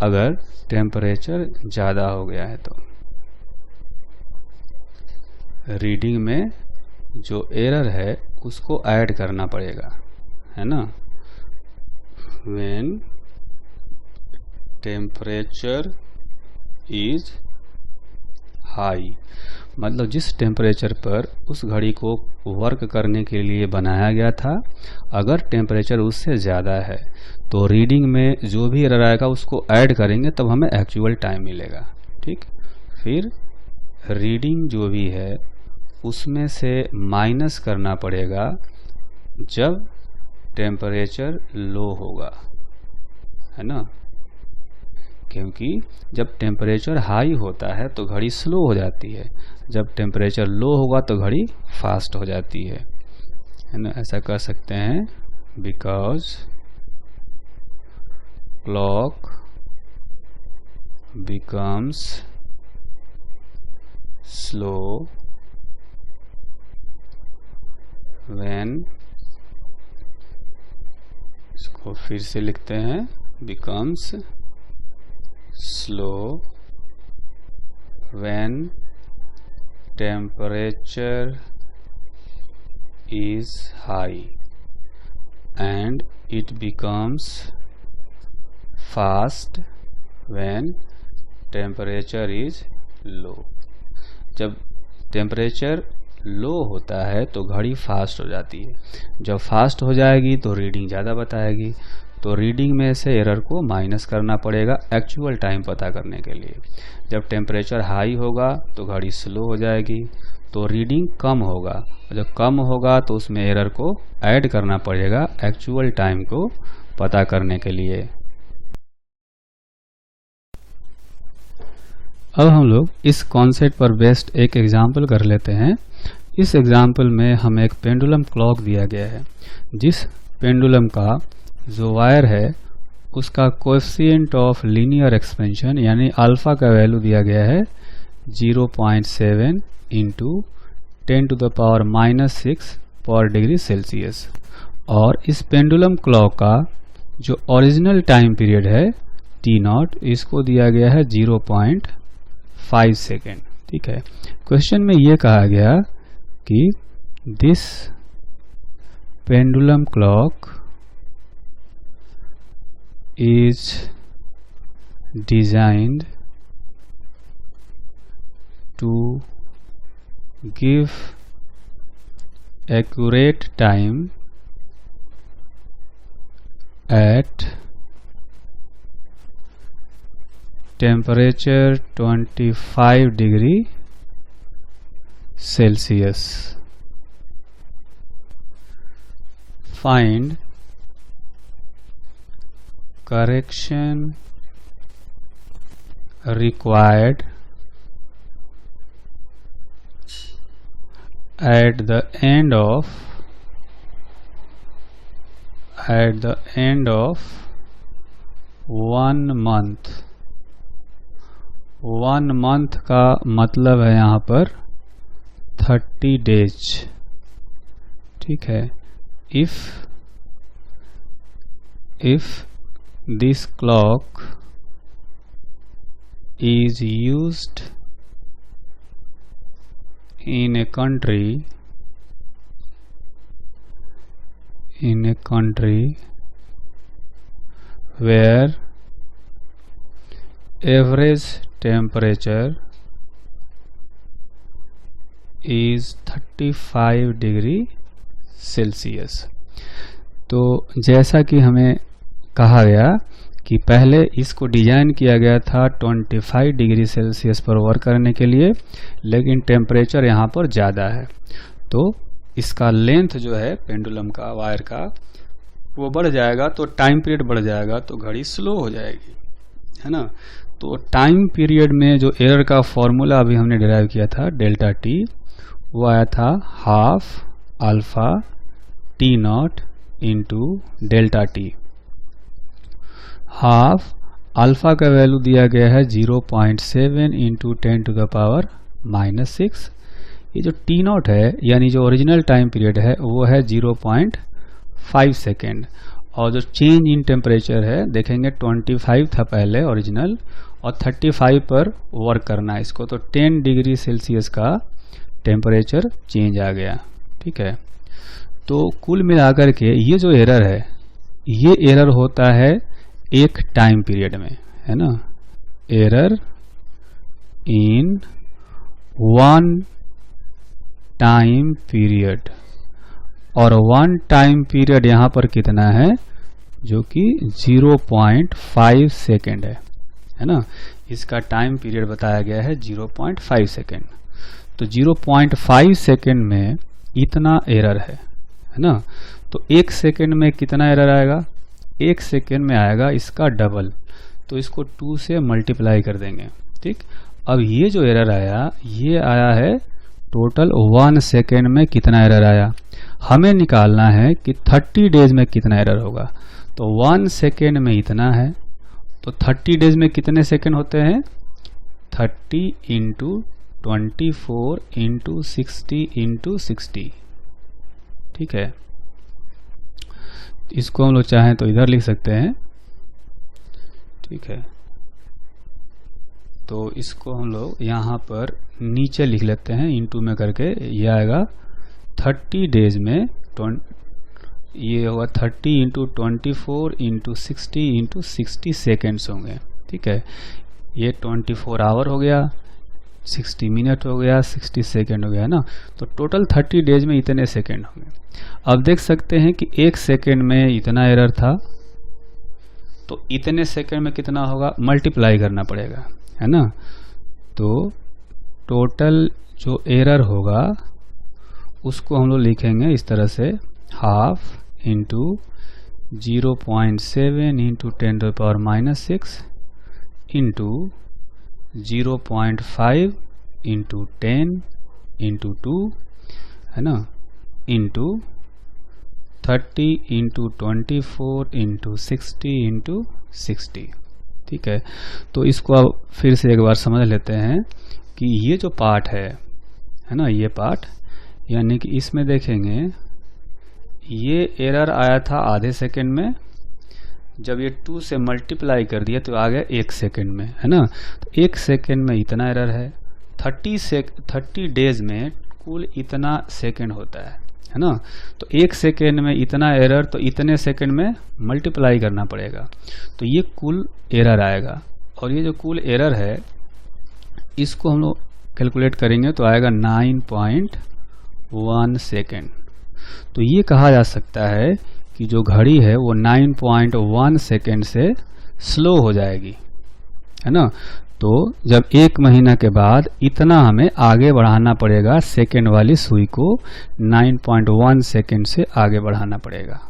अगर टेम्परेचर ज़्यादा हो गया है तो। रीडिंग में जो एरर है उसको ऐड करना पड़ेगा, है ना। व्हेन टेम्परेचर इज हाई, मतलब जिस टेम्परेचर पर उस घड़ी को वर्क करने के लिए बनाया गया था, अगर टेम्परेचर उससे ज़्यादा है तो रीडिंग में जो भी एरर आएगा उसको ऐड करेंगे, तब हमें एक्चुअल टाइम मिलेगा। ठीक, फिर रीडिंग जो भी है उसमें से माइनस करना पड़ेगा जब टेम्परेचर लो होगा, है ना। क्योंकि जब टेम्परेचर हाई होता है तो घड़ी स्लो हो जाती है, जब टेम्परेचर लो होगा तो घड़ी फास्ट हो जाती है ना। ऐसा कर सकते हैं, because clock becomes slow when, इसको फिर से लिखते हैं, becomes slow when temperature is high and it becomes fast when temperature is low। जब टेम्परेचर लो होता है तो घड़ी फास्ट हो जाती है, जब फास्ट हो जाएगी तो रीडिंग ज़्यादा बताएगी, तो रीडिंग में से एरर को माइनस करना पड़ेगा एक्चुअल टाइम पता करने के लिए। जब टेम्परेचर हाई होगा तो घड़ी स्लो हो जाएगी, तो रीडिंग कम होगा, और जब कम होगा तो उसमें एरर को ऐड करना पड़ेगा एक्चुअल टाइम को पता करने के लिए। अब हम लोग इस कॉन्सेप्ट पर बेस्ड एक एग्जाम्पल कर लेते हैं। इस एग्जाम्पल में हमें एक पेंडुलम क्लॉक दिया गया है, जिस पेंडुलम का जो वायर है उसका कोएफिशिएंट ऑफ लीनियर एक्सपेंशन यानी अल्फा का वैल्यू दिया गया है 0.7 इंटू 10⁻⁻6 पर डिग्री सेल्सियस, और इस पेंडुलम क्लॉक का जो ओरिजिनल टाइम पीरियड है T0, इसको दिया गया है 0.5 सेकेंड। ठीक है, क्वेश्चन में ये कहा गया कि this pendulum clock is designed to give accurate time at temperature 25 degree Celsius। find correction required at the end of 1 month। 1 month का मतलब है यहाँ पर 30 days, ठीक है। if this clock is used in a country where average temperature is 35 degree Celsius. तो जैसा कि हमें कहा गया कि पहले इसको डिजाइन किया गया था 25 डिग्री सेल्सियस पर वर्क करने के लिए, लेकिन टेम्परेचर यहाँ पर ज़्यादा है, तो इसका लेंथ जो है पेंडुलम का, वायर का, वो बढ़ जाएगा, तो टाइम पीरियड बढ़ जाएगा, तो घड़ी स्लो हो जाएगी, है ना। तो टाइम पीरियड में जो एरर का फॉर्मूला अभी हमने डिराइव किया था डेल्टा टी, वो आया था half alpha T not into delta T. Half alpha का वैल्यू दिया गया है 0.7 इंटू 10⁻⁻⁶। ये जो टी नॉट है यानी जो ओरिजिनल टाइम पीरियड है वो है 0.5 सेकेंड, और जो चेंज इन टेम्परेचर है देखेंगे 25 था पहले ओरिजिनल, और 35 पर वर्क करना है इसको, तो 10 डिग्री सेल्सियस का टेम्परेचर चेंज आ गया, ठीक है। तो कुल मिलाकर के ये जो एरर है, ये एरर होता है एक टाइम पीरियड में, है ना। एरर इन 1 टाइम पीरियड, और 1 टाइम पीरियड यहाँ पर कितना है, जो कि 0.5 सेकेंड है ना। इसका टाइम पीरियड बताया गया है 0.5 सेकेंड। तो 0.5 सेकेंड में इतना एरर है ना। तो 1 सेकेंड में कितना एरर आएगा, 1 सेकेंड में आएगा इसका डबल, तो इसको 2 से मल्टीप्लाई कर देंगे, ठीक। अब ये जो एरर आया, ये आया है टोटल 1 सेकेंड में कितना एरर आया, हमें निकालना है कि 30 डेज में कितना एरर होगा। तो 1 सेकेंड में इतना है, तो 30 डेज में कितने सेकेंड होते हैं, 30 इंटू 24 इंटू 60 इंटू 60, ठीक है। इसको हम लोग चाहें तो इधर लिख सकते हैं, ठीक है। तो इसको हम लोग यहाँ पर नीचे लिख लेते हैं इंटू में करके, ये आएगा 30 डेज में, ये होगा 30 इंटू 24 इंटू 60 इंटू 60 सेकेंड्स होंगे, ठीक है। ये 24 आवर हो गया, 60 मिनट हो गया, 60 सेकेंड हो गया, है ना। तो टोटल 30 डेज में इतने सेकेंड होंगे। अब देख सकते हैं कि 1 सेकेंड में इतना एरर था, तो इतने सेकेंड में कितना होगा, मल्टीप्लाई करना पड़ेगा, है ना। तो टोटल जो एरर होगा उसको हम लोग लिखेंगे इस तरह से, half into 0.7 into 10⁻⁻⁶ into 0.5 into 10 into 2, है ना, इंटू 30 इंटू 24 इंटू 60 इंटू 60, ठीक है। तो इसको अब फिर से एक बार समझ लेते हैं कि ये जो पार्ट है ना, ये पार्ट, यानी कि इसमें देखेंगे ये एरर आया था आधे सेकेंड में, जब ये 2 से मल्टीप्लाई कर दिया तो आ गया 1 सेकेंड में, है ना। तो 1 सेकेंड में इतना एरर है, 30 डेज में कुल इतना सेकेंड होता है ना। तो 1 सेकेंड में इतना एरर, तो इतने सेकेंड में मल्टीप्लाई करना पड़ेगा, तो ये कुल एरर आएगा। और ये जो कुल एरर है इसको हम लोग कैलकुलेट करेंगे तो आएगा 9.1 सेकेंड। तो ये कहा जा सकता है कि जो घड़ी है वो 9.1 सेकेंड से स्लो हो जाएगी, है ना। तो जब 1 महीना के बाद इतना हमें आगे बढ़ाना पड़ेगा, सेकेंड वाली सुई को 9.1 सेकेंड से आगे बढ़ाना पड़ेगा।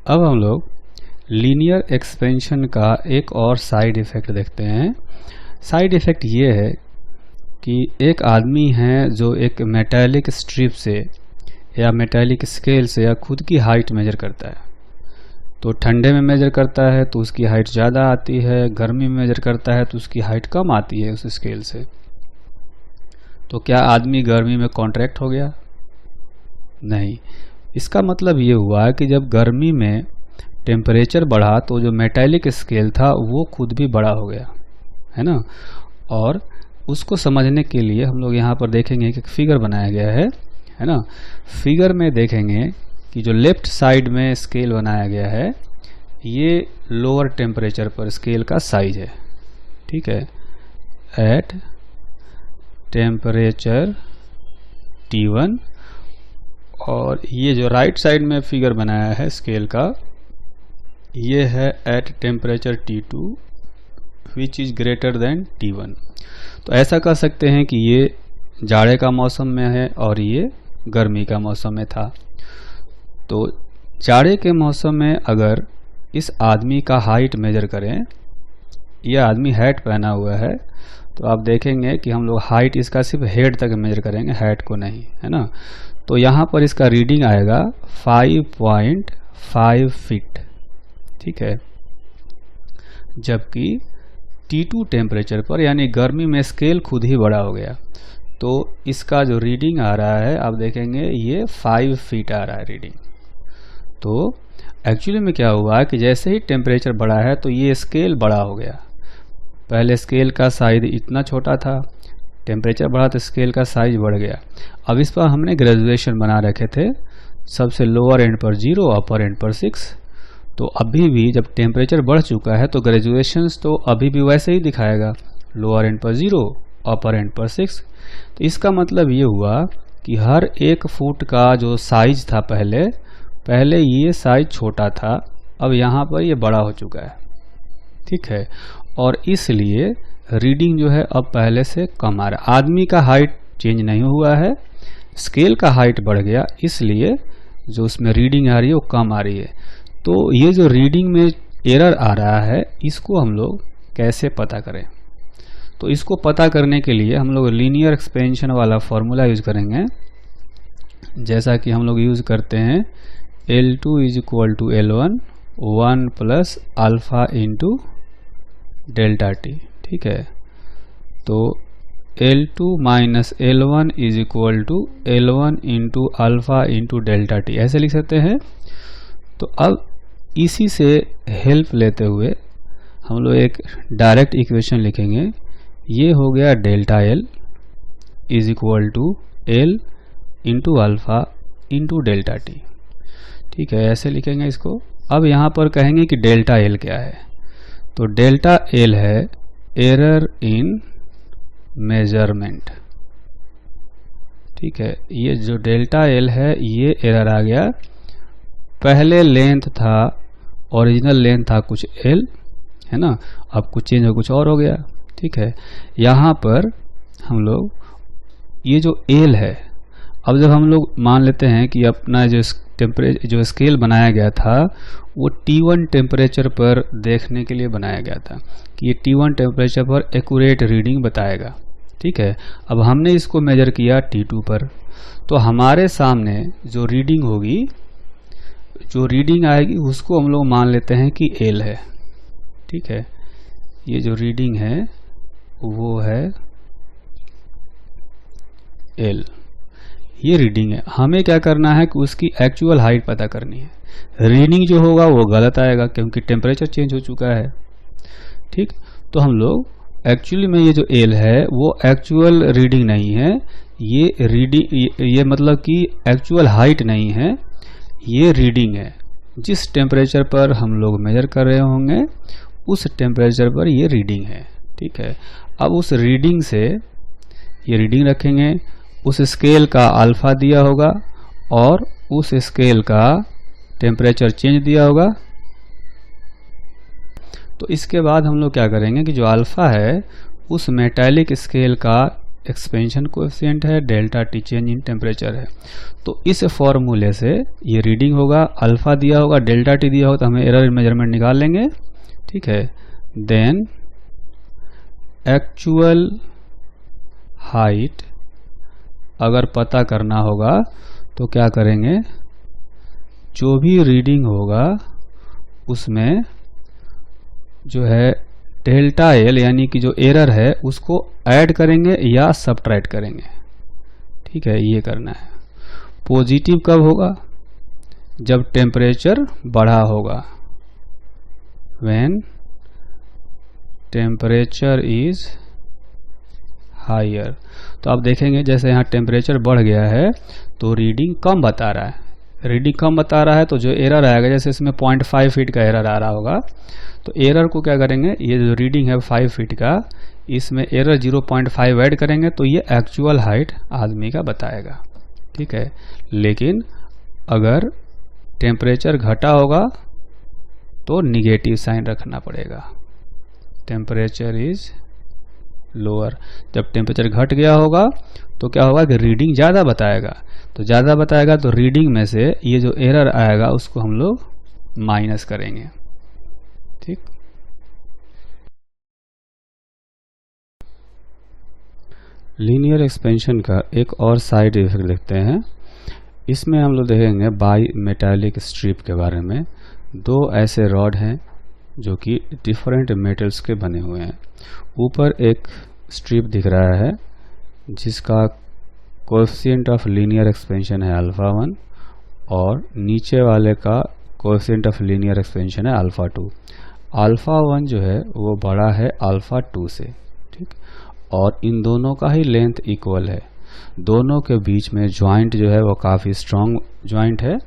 अब हम लोग लीनियर एक्सपेंशन का एक और साइड इफ़ेक्ट देखते हैं। साइड इफ़ेक्ट ये है कि एक आदमी है जो एक मेटालिक स्ट्रिप से या मेटालिक स्केल से या खुद की हाइट मेजर करता है। तो ठंडे में मेजर करता है तो उसकी हाइट ज़्यादा आती है, गर्मी में मेजर करता है तो उसकी हाइट कम आती है उस स्केल से। तो क्या आदमी गर्मी में कॉन्ट्रैक्ट हो गया? नहीं। इसका मतलब ये हुआ कि जब गर्मी में टेम्परेचर बढ़ा तो जो मेटालिक स्केल था वो खुद भी बड़ा हो गया, है ना। और उसको समझने के लिए हम लोग यहाँ पर देखेंगे कि एक फिगर बनाया गया है ना। फिगर में देखेंगे कि जो लेफ्ट साइड में स्केल बनाया गया है ये लोअर टेम्परेचर पर स्केल का साइज है, ठीक है। एट टेम्परेचर T1, और ये जो राइट साइड में फिगर बनाया है स्केल का ये है at temperature T2 which is greater than T1। तो ऐसा कह सकते हैं कि ये जाड़े का मौसम में है और ये गर्मी का मौसम में था। तो जाड़े के मौसम में अगर इस आदमी का हाइट मेजर करें, यह आदमी हैट पहना हुआ है, तो आप देखेंगे कि हम लोग हाइट इसका सिर्फ हेड तक मेजर करेंगे, हैट को नहीं, है ना। तो यहाँ पर इसका रीडिंग आएगा 5.5 फीट, ठीक है। जबकि T2 टेम्परेचर पर यानी गर्मी में स्केल खुद ही बड़ा हो गया, तो इसका जो रीडिंग आ रहा है आप देखेंगे ये 5 फीट आ रहा है रीडिंग। तो एक्चुअली में क्या हुआ कि जैसे ही टेम्परेचर बढ़ा है तो ये स्केल बड़ा हो गया। पहले स्केल का साइज इतना छोटा था, टेम्परेचर बढ़ा तो स्केल का साइज बढ़ गया। अब इस पर हमने ग्रेजुएशन बना रखे थे, सबसे लोअर एंड पर 0, अपर एंड पर 6। तो अभी भी जब टेम्परेचर बढ़ चुका है तो ग्रेजुएशंस तो अभी भी वैसे ही दिखाएगा, लोअर एंड पर 0, अपर एंड पर 6। तो इसका मतलब ये हुआ कि हर 1 फुट का जो साइज था पहले ये साइज छोटा था, अब यहाँ पर ये बड़ा हो चुका है, ठीक है। और इसलिए रीडिंग जो है अब पहले से कम आ रहा है। आदमी का हाइट चेंज नहीं हुआ है, स्केल का हाइट बढ़ गया, इसलिए जो उसमें रीडिंग आ रही है वो कम आ रही है। तो ये जो रीडिंग में एरर आ रहा है इसको हम लोग कैसे पता करें? तो इसको पता करने के लिए हम लोग लीनियर एक्सपेंशन वाला फॉर्मूला यूज करेंगे, जैसा कि हम लोग यूज करते हैं L2 is equal to L1 1 plus alpha into delta T, ठीक है। तो L2 minus L1 is equal to L1 into alpha into delta T, ऐसे लिख सकते हैं। तो अब इसी से हेल्प लेते हुए हम लोग एक डायरेक्ट इक्वेशन लिखेंगे। ये हो गया delta L is equal to L into alpha into delta T, ठीक है, ऐसे लिखेंगे इसको। अब यहाँ पर कहेंगे कि डेल्टा L क्या है, तो डेल्टा L है एरर इन मेजरमेंट, ठीक है। ये जो डेल्टा L है ये एरर आ गया, पहले लेंथ था, ओरिजिनल लेंथ था कुछ L, है ना, अब कुछ चेंज हो कुछ और हो गया, ठीक है। यहाँ पर हम लोग ये जो L है, अब जब हम लोग मान लेते हैं कि अपना जो स्केल बनाया गया था वो T1 टेम्परेचर पर देखने के लिए बनाया गया था कि ये T1 टेम्परेचर पर एक्यूरेट रीडिंग बताएगा, ठीक है। अब हमने इसको मेजर किया T2 पर, तो हमारे सामने जो रीडिंग होगी, जो रीडिंग आएगी उसको हम लोग मान लेते हैं कि L है, ठीक है। ये जो रीडिंग है वो है L, ये रीडिंग है। हमें क्या करना है कि उसकी एक्चुअल हाइट पता करनी है। रीडिंग जो होगा वो गलत आएगा क्योंकि टेम्परेचर चेंज हो चुका है, ठीक। तो हम लोग एक्चुअली में ये जो L है वो एक्चुअल रीडिंग नहीं है, ये रीडिंग, ये मतलब कि एक्चुअल हाइट नहीं है, ये रीडिंग है। जिस टेम्परेचर पर हम लोग मेजर कर रहे होंगे उस टेम्परेचर पर ये रीडिंग है, ठीक है। अब उस रीडिंग से ये रीडिंग रखेंगे, उस स्केल का अल्फा दिया होगा और उस स्केल का टेम्परेचर चेंज दिया होगा। तो इसके बाद हम लोग क्या करेंगे कि जो अल्फा है उस मेटालिक स्केल का एक्सपेंशन कोएफिशिएंट है, delta T change in temperature है। तो इस फॉर्मूले से ये रीडिंग होगा, अल्फा दिया होगा, डेल्टा टी दिया होगा, तो हमें एरर मेजरमेंट निकाल लेंगे। ठीक है, देन एक्चुअल हाइट अगर पता करना होगा तो क्या करेंगे, जो भी रीडिंग होगा उसमें जो है डेल्टा एल यानी कि जो एरर है उसको ऐड करेंगे या सब्ट्रैक्ट करेंगे। ठीक है, ये करना है। पॉजिटिव कब होगा, जब टेम्परेचर बढ़ा होगा, व्हेन टेम्परेचर इज हायर। तो आप देखेंगे जैसे यहाँ टेम्परेचर बढ़ गया है तो रीडिंग कम बता रहा है। रीडिंग कम बता रहा है तो जो एरर आएगा, जैसे इसमें 0.5 फीट का एरर आ रहा होगा, तो एरर को क्या करेंगे, ये जो रीडिंग है 5 फीट का, इसमें एरर 0.5 ऐड करेंगे तो ये एक्चुअल हाइट आदमी का बताएगा। ठीक है, लेकिन अगर टेम्परेचर घटा होगा तो निगेटिव साइन रखना पड़ेगा। टेम्परेचर इज लोअर, जब टेम्परेचर घट गया होगा तो क्या होगा कि रीडिंग ज़्यादा बताएगा। तो ज़्यादा बताएगा तो रीडिंग में से ये जो एरर आएगा उसको हम लोग माइनस करेंगे। ठीक, लीनियर एक्सपेंशन का एक और साइड इफेक्ट देखते हैं। इसमें हम लोग देखेंगे बाई मेटालिक स्ट्रिप के बारे में। दो ऐसे रॉड हैं जो कि डिफरेंट मेटल्स के बने हुए हैं। ऊपर एक स्ट्रिप दिख रहा है जिसका कोएफिशिएंट ऑफ लीनियर एक्सपेंशन है अल्फा 1 और नीचे वाले का कोएफिशिएंट ऑफ लीनियर एक्सपेंशन है अल्फा 2। अल्फा 1 जो है वो बड़ा है अल्फा 2 से। ठीक, और इन दोनों का ही लेंथ इक्वल है। दोनों के बीच में ज्वाइंट जो है वो काफ़ी स्ट्रॉन्ग ज्वाइंट है,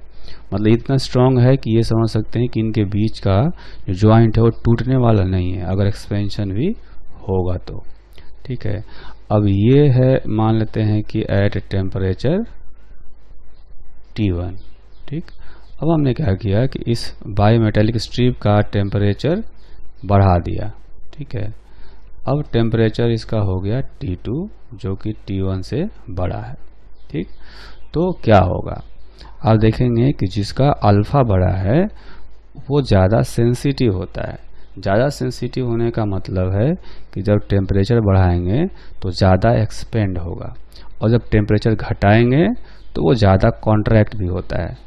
मतलब इतना स्ट्रॉन्ग है कि ये समझ सकते हैं कि इनके बीच का जो ज्वाइंट है वो टूटने वाला नहीं है अगर एक्सपेंशन भी होगा तो। ठीक है, अब ये है, मान लेते हैं कि एट टेम्परेचर T1। ठीक, अब हमने क्या किया कि इस बाईमेटालिक स्ट्रिप का टेम्परेचर बढ़ा दिया। ठीक है, अब टेम्परेचर इसका हो गया T2 जो कि T1 से बड़ा है। ठीक, तो क्या होगा, आप देखेंगे कि जिसका अल्फा बड़ा है वो ज़्यादा सेंसिटिव होता है। ज़्यादा सेंसिटिव होने का मतलब है कि जब टेम्परेचर बढ़ाएंगे तो ज़्यादा एक्सपेंड होगा और जब टेम्परेचर घटाएंगे तो वो ज़्यादा कॉन्ट्रैक्ट भी होता है।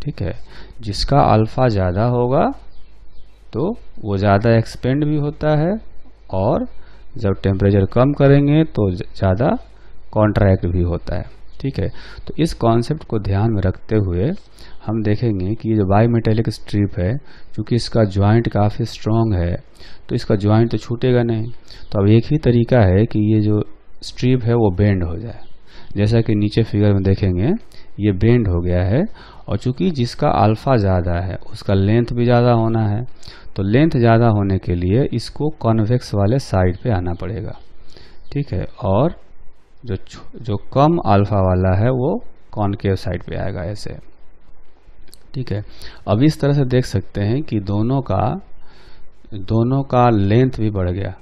ठीक है, जिसका अल्फा ज़्यादा होगा तो वो ज़्यादा एक्सपेंड भी होता है और जब टेम्परेचर कम करेंगे तो ज़्यादा कॉन्ट्रैक्ट भी होता है। ठीक है, तो इस कॉन्सेप्ट को ध्यान में रखते हुए हम देखेंगे कि ये जो बाईमेटालिक स्ट्रिप है, चूँकि इसका ज्वाइंट काफ़ी स्ट्रॉन्ग है तो इसका ज्वाइंट तो छूटेगा नहीं। तो अब एक ही तरीका है कि ये जो स्ट्रिप है वो बेंड हो जाए। जैसा कि नीचे फिगर में देखेंगे ये बेंड हो गया है और चूँकि जिसका अल्फा ज़्यादा है उसका लेंथ भी ज़्यादा होना है, तो लेंथ ज़्यादा होने के लिए इसको कॉन्वेक्स वाले साइड पे आना पड़ेगा। ठीक है, और जो कम अल्फा वाला है वो कॉनकेव साइड पे आएगा ऐसे। ठीक है, अब इस तरह से देख सकते हैं कि दोनों का लेंथ भी बढ़ गया।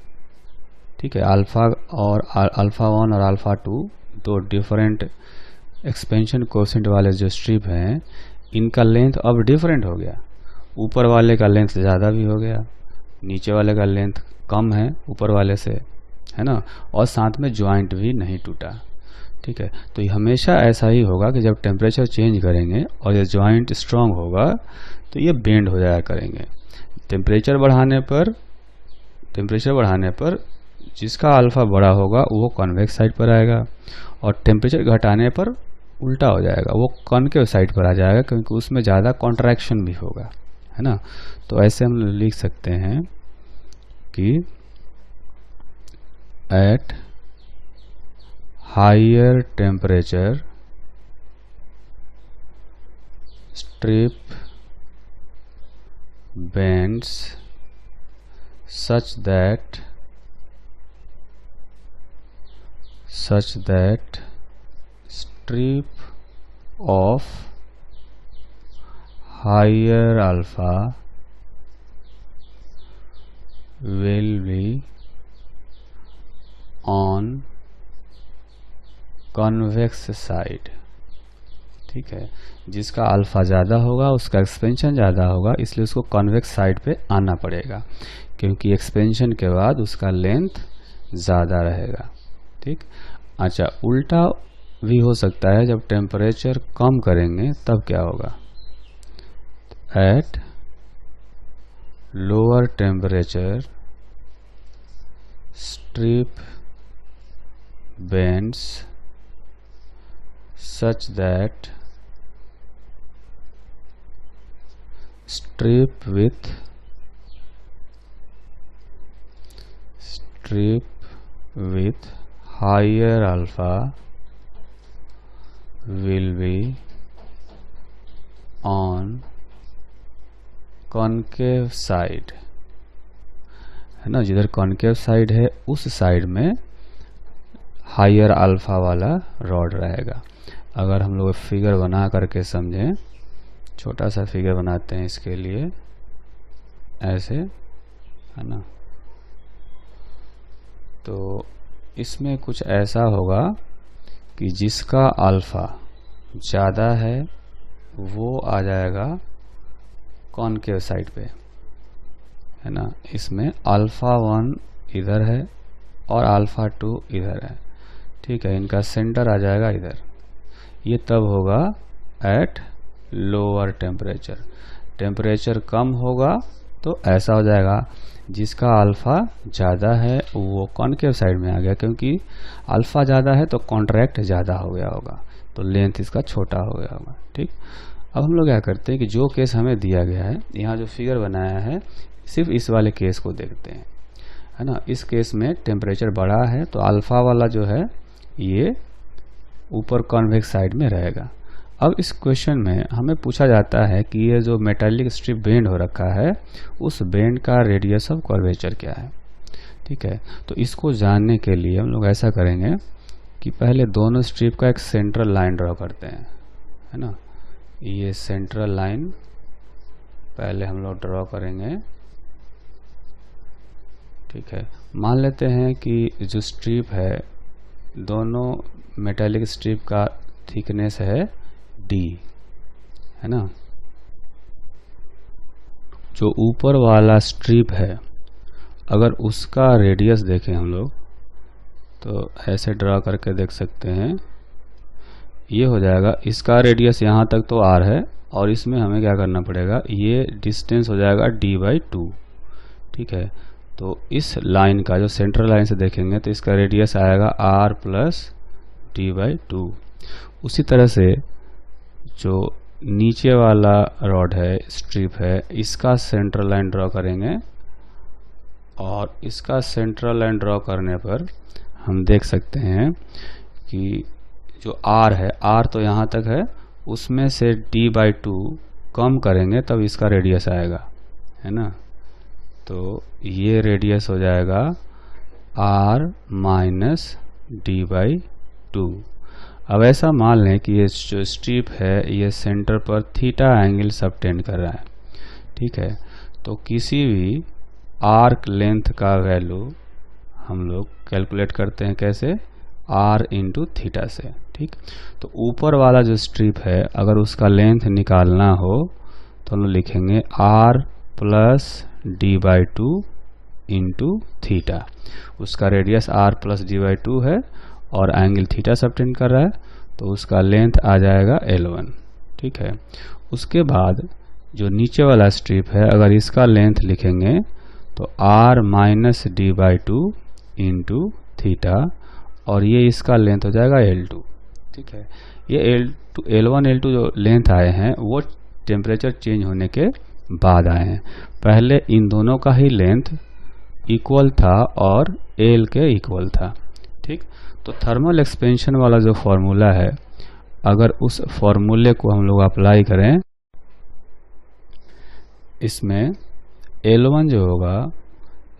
ठीक है, अल्फा 1 और अल्फा 2 दो डिफरेंट एक्सपेंशन कोएफिशिएंट वाले जो स्ट्रिप हैं इनका लेंथ अब डिफरेंट हो गया। ऊपर वाले का लेंथ ज़्यादा भी हो गया, नीचे वाले का लेंथ कम है ऊपर वाले से, है ना, और साथ में ज्वाइंट भी नहीं टूटा। ठीक है, तो ये हमेशा ऐसा ही होगा कि जब टेम्परेचर चेंज करेंगे और ये ज्वाइंट स्ट्रांग होगा तो ये बेंड हो जाया करेंगे। टेम्परेचर बढ़ाने पर जिसका अल्फा बड़ा होगा वो कॉन्वेक्स साइड पर आएगा और टेम्परेचर घटाने पर उल्टा हो जाएगा, वो कॉनकेव साइड पर आ जाएगा क्योंकि उसमें ज़्यादा कॉन्ट्रैक्शन भी होगा, है ना। तो ऐसे हम लिख सकते हैं कि at higher temperature strip bends such that strip of higher alpha will be on convex side, ठीक है। जिसका अल्फा ज़्यादा होगा उसका एक्सपेंशन ज़्यादा होगा, इसलिए उसको कॉन्वेक्स साइड पे आना पड़ेगा, क्योंकि एक्सपेंशन के बाद उसका लेंथ ज़्यादा रहेगा, ठीक। अच्छा, उल्टा भी हो सकता है, जब टेम्परेचर कम करेंगे तब क्या होगा, at lower temperature strip bends such that strip with higher alpha will be on concave side, है ना। जिधर कॉनकेव साइड है उस साइड में हायर अल्फा वाला रॉड रहेगा। अगर हम लोग फिगर बना करके समझें, छोटा सा फिगर बनाते हैं इसके लिए, ऐसे, है ना। तो इसमें कुछ ऐसा होगा कि जिसका अल्फा ज़्यादा है वो आ जाएगा कॉनकेव साइड पे, है ना। इसमें अल्फा 1 इधर है और अल्फा 2 इधर है, ठीक है। इनका सेंटर आ जाएगा इधर। ये तब होगा एट लोअर टेम्परेचर। टेम्परेचर कम होगा तो ऐसा हो जाएगा, जिसका अल्फा ज़्यादा है वो कॉनकेव साइड में आ गया, क्योंकि अल्फा ज़्यादा है तो कॉन्ट्रैक्ट ज़्यादा हो गया होगा, तो लेंथ इसका छोटा हो गया होगा, ठीक। अब हम लोग क्या करते हैं कि जो केस हमें दिया गया है, यहाँ जो फिगर बनाया है, सिर्फ इस वाले केस को देखते हैं, है ना। इस केस में टेम्परेचर बढ़ा है तो अल्फा वाला जो है ये ऊपर कॉन्वेक्स साइड में रहेगा। अब इस क्वेश्चन में हमें पूछा जाता है कि ये जो मेटालिक स्ट्रिप बेंड हो रखा है उस बेंड का रेडियस ऑफ कर्वेचर क्या है, ठीक है। तो इसको जानने के लिए हम लोग ऐसा करेंगे कि पहले दोनों स्ट्रिप का एक सेंट्रल लाइन ड्रॉ करते हैं, है ना। ये सेंट्रल लाइन पहले हम लोग ड्रॉ करेंगे, ठीक है। मान लेते हैं कि जो स्ट्रिप है, दोनों मेटालिक स्ट्रिप का थिकनेस है d, है ना। जो ऊपर वाला स्ट्रिप है अगर उसका रेडियस देखें हम लोग तो ऐसे ड्रा करके देख सकते हैं, ये हो जाएगा, इसका रेडियस यहाँ तक तो r है और इसमें हमें क्या करना पड़ेगा, ये डिस्टेंस हो जाएगा d/2, ठीक है। तो इस लाइन का जो सेंट्रल लाइन से देखेंगे तो इसका रेडियस आएगा r + d/2। उसी तरह से जो नीचे वाला रॉड है, स्ट्रिप है, इसका सेंट्रल लाइन ड्रॉ करेंगे और इसका सेंट्रल लाइन ड्रॉ करने पर हम देख सकते हैं कि जो r है, r तो यहाँ तक है, उसमें से d/2 कम करेंगे तब इसका रेडियस आएगा, है ना। तो ये रेडियस हो जाएगा r - d/2। अब ऐसा मान लें कि ये जो स्ट्रिप है ये सेंटर पर थीटा एंगल सबटेंड कर रहा है, ठीक है। तो किसी भी आर्क लेंथ का वैल्यू हम लोग कैलकुलेट करते हैं कैसे, r × थीटा से, ठीक। तो ऊपर वाला जो स्ट्रिप है अगर उसका लेंथ निकालना हो तो हम लोग लिखेंगे r + d/2 × थीटा। उसका रेडियस r + d/2 है और एंगल थीटा सबटेंड कर रहा है, तो उसका लेंथ आ जाएगा L1, ठीक है। उसके बाद जो नीचे वाला स्ट्रिप है अगर इसका लेंथ लिखेंगे तो r - d/2 × थीटा और ये इसका लेंथ हो जाएगा L2, ठीक है। ये L1 L2 जो लेंथ आए हैं वो टेम्परेचर चेंज होने के बाद आए हैं। पहले इन दोनों का ही लेंथ इक्वल था और L के इक्वल था, ठीक। तो थर्मल एक्सपेंशन वाला जो फॉर्मूला है, अगर उस फॉर्मूले को हम लोग अप्लाई करें, इसमें L1 जो होगा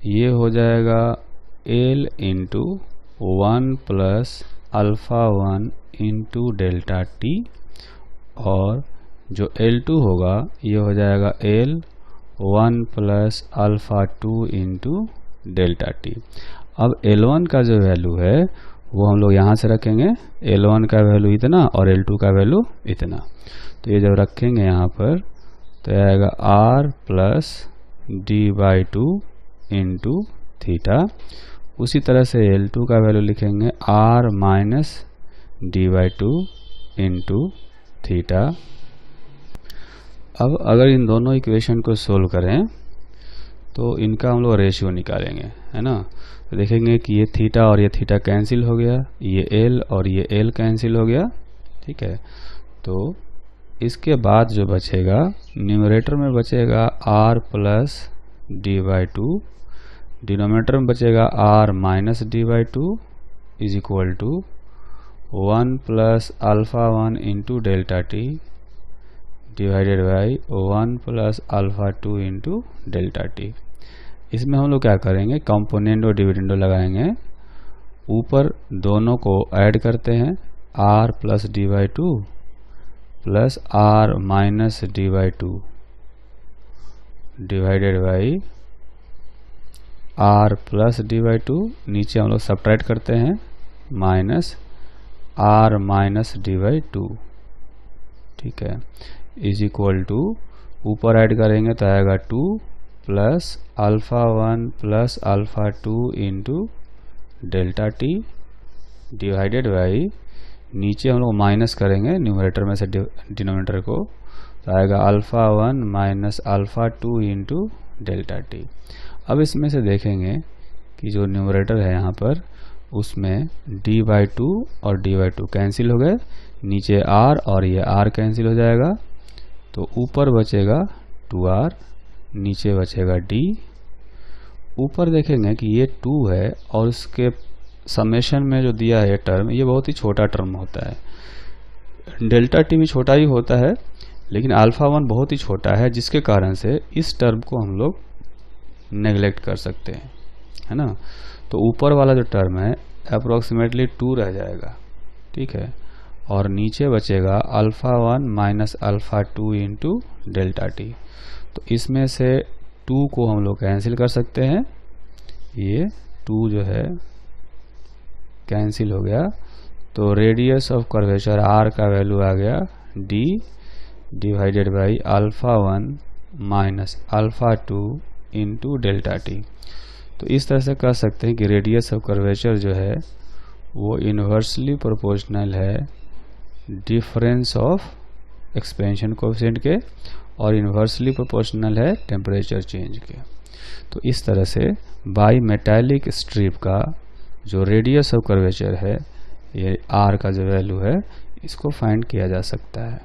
ये हो जाएगा L × 1 + α1 × ΔT और जो L2 होगा ये हो जाएगा L 1 + α2 × ΔT। अब L1 का जो वैल्यू है वो हम लोग यहाँ से रखेंगे, L1 का वैल्यू इतना और L2 का वैल्यू इतना। तो ये जब रखेंगे यहाँ पर तो आएगा R plus d/2 into theta. उसी तरह से L2 का वैल्यू लिखेंगे R minus d/2 into theta. अब अगर इन दोनों इक्वेशन को सोल्व करें तो इनका हम लोग रेशियो निकालेंगे, है ना। तो देखेंगे कि ये थीटा और ये थीटा कैंसिल हो गया, ये L और ये L कैंसिल हो गया, ठीक है। तो इसके बाद जो बचेगा न्यूमरेटर में बचेगा R प्लस d/2, डिनोमिनेटर में बचेगा R minus d/2 is equal to 1 plus alpha 1 into delta T divided by 1 plus alpha 2 into delta T. इसमें हम लोग क्या करेंगे, कंपोनेंट और डिविडेंडो लगाएंगे, ऊपर दोनों को ऐड करते हैं, R plus d/2 plus R minus d/2 divided by R plus d/2, नीचे हम लोग सब्ट्रैक्ट करते हैं माइनस R माइनस d/2, ठीक है, इज इक्वल टू ऊपर ऐड करेंगे तो आएगा 2 plus alpha 1 plus alpha 2 into delta T divided by, नीचे हम लोग माइनस करेंगे न्यूमरेटर में से डिनोमिनेटर को, तो आएगा alpha 1 minus alpha 2 into delta T. अब इसमें से देखेंगे कि जो न्यूमरेटर है यहाँ पर उसमें d/2 और d/2 कैंसिल हो गए, नीचे R और ये R कैंसिल हो जाएगा, तो ऊपर बचेगा 2R, नीचे बचेगा D। ऊपर देखेंगे कि ये 2 है और इसके समेशन में जो दिया है टर्म, ये बहुत ही छोटा टर्म होता है। डेल्टा टी भी छोटा ही होता है लेकिन अल्फ़ा 1 बहुत ही छोटा है, जिसके कारण से इस टर्म को हम लोग नेगलेक्ट कर सकते हैं, है ना। तो ऊपर वाला जो टर्म है अप्रोक्सीमेटली 2 रह जाएगा, ठीक है, और नीचे बचेगा alpha 1 minus alpha 2 into delta t. तो इसमें से 2 को हम लोग कैंसिल कर सकते हैं, ये 2 जो है कैंसिल हो गया, तो रेडियस ऑफ कर्वेचर R का वैल्यू आ गया D divided by alpha 1 minus alpha 2 into delta t. तो इस तरह से कह सकते हैं कि रेडियस ऑफ कर्वेचर जो है वो इन्वर्सली प्रोपोर्शनल है डिफरेंस ऑफ एक्सपेंशन कोएफिशिएंट के और इन्वर्सली प्रोपोर्शनल है टेम्परेचर चेंज के। तो इस तरह से बाई मेटालिक स्ट्रिप का जो रेडियस ऑफ कर्वेचर है, ये R का जो वैल्यू है, इसको फाइंड किया जा सकता है।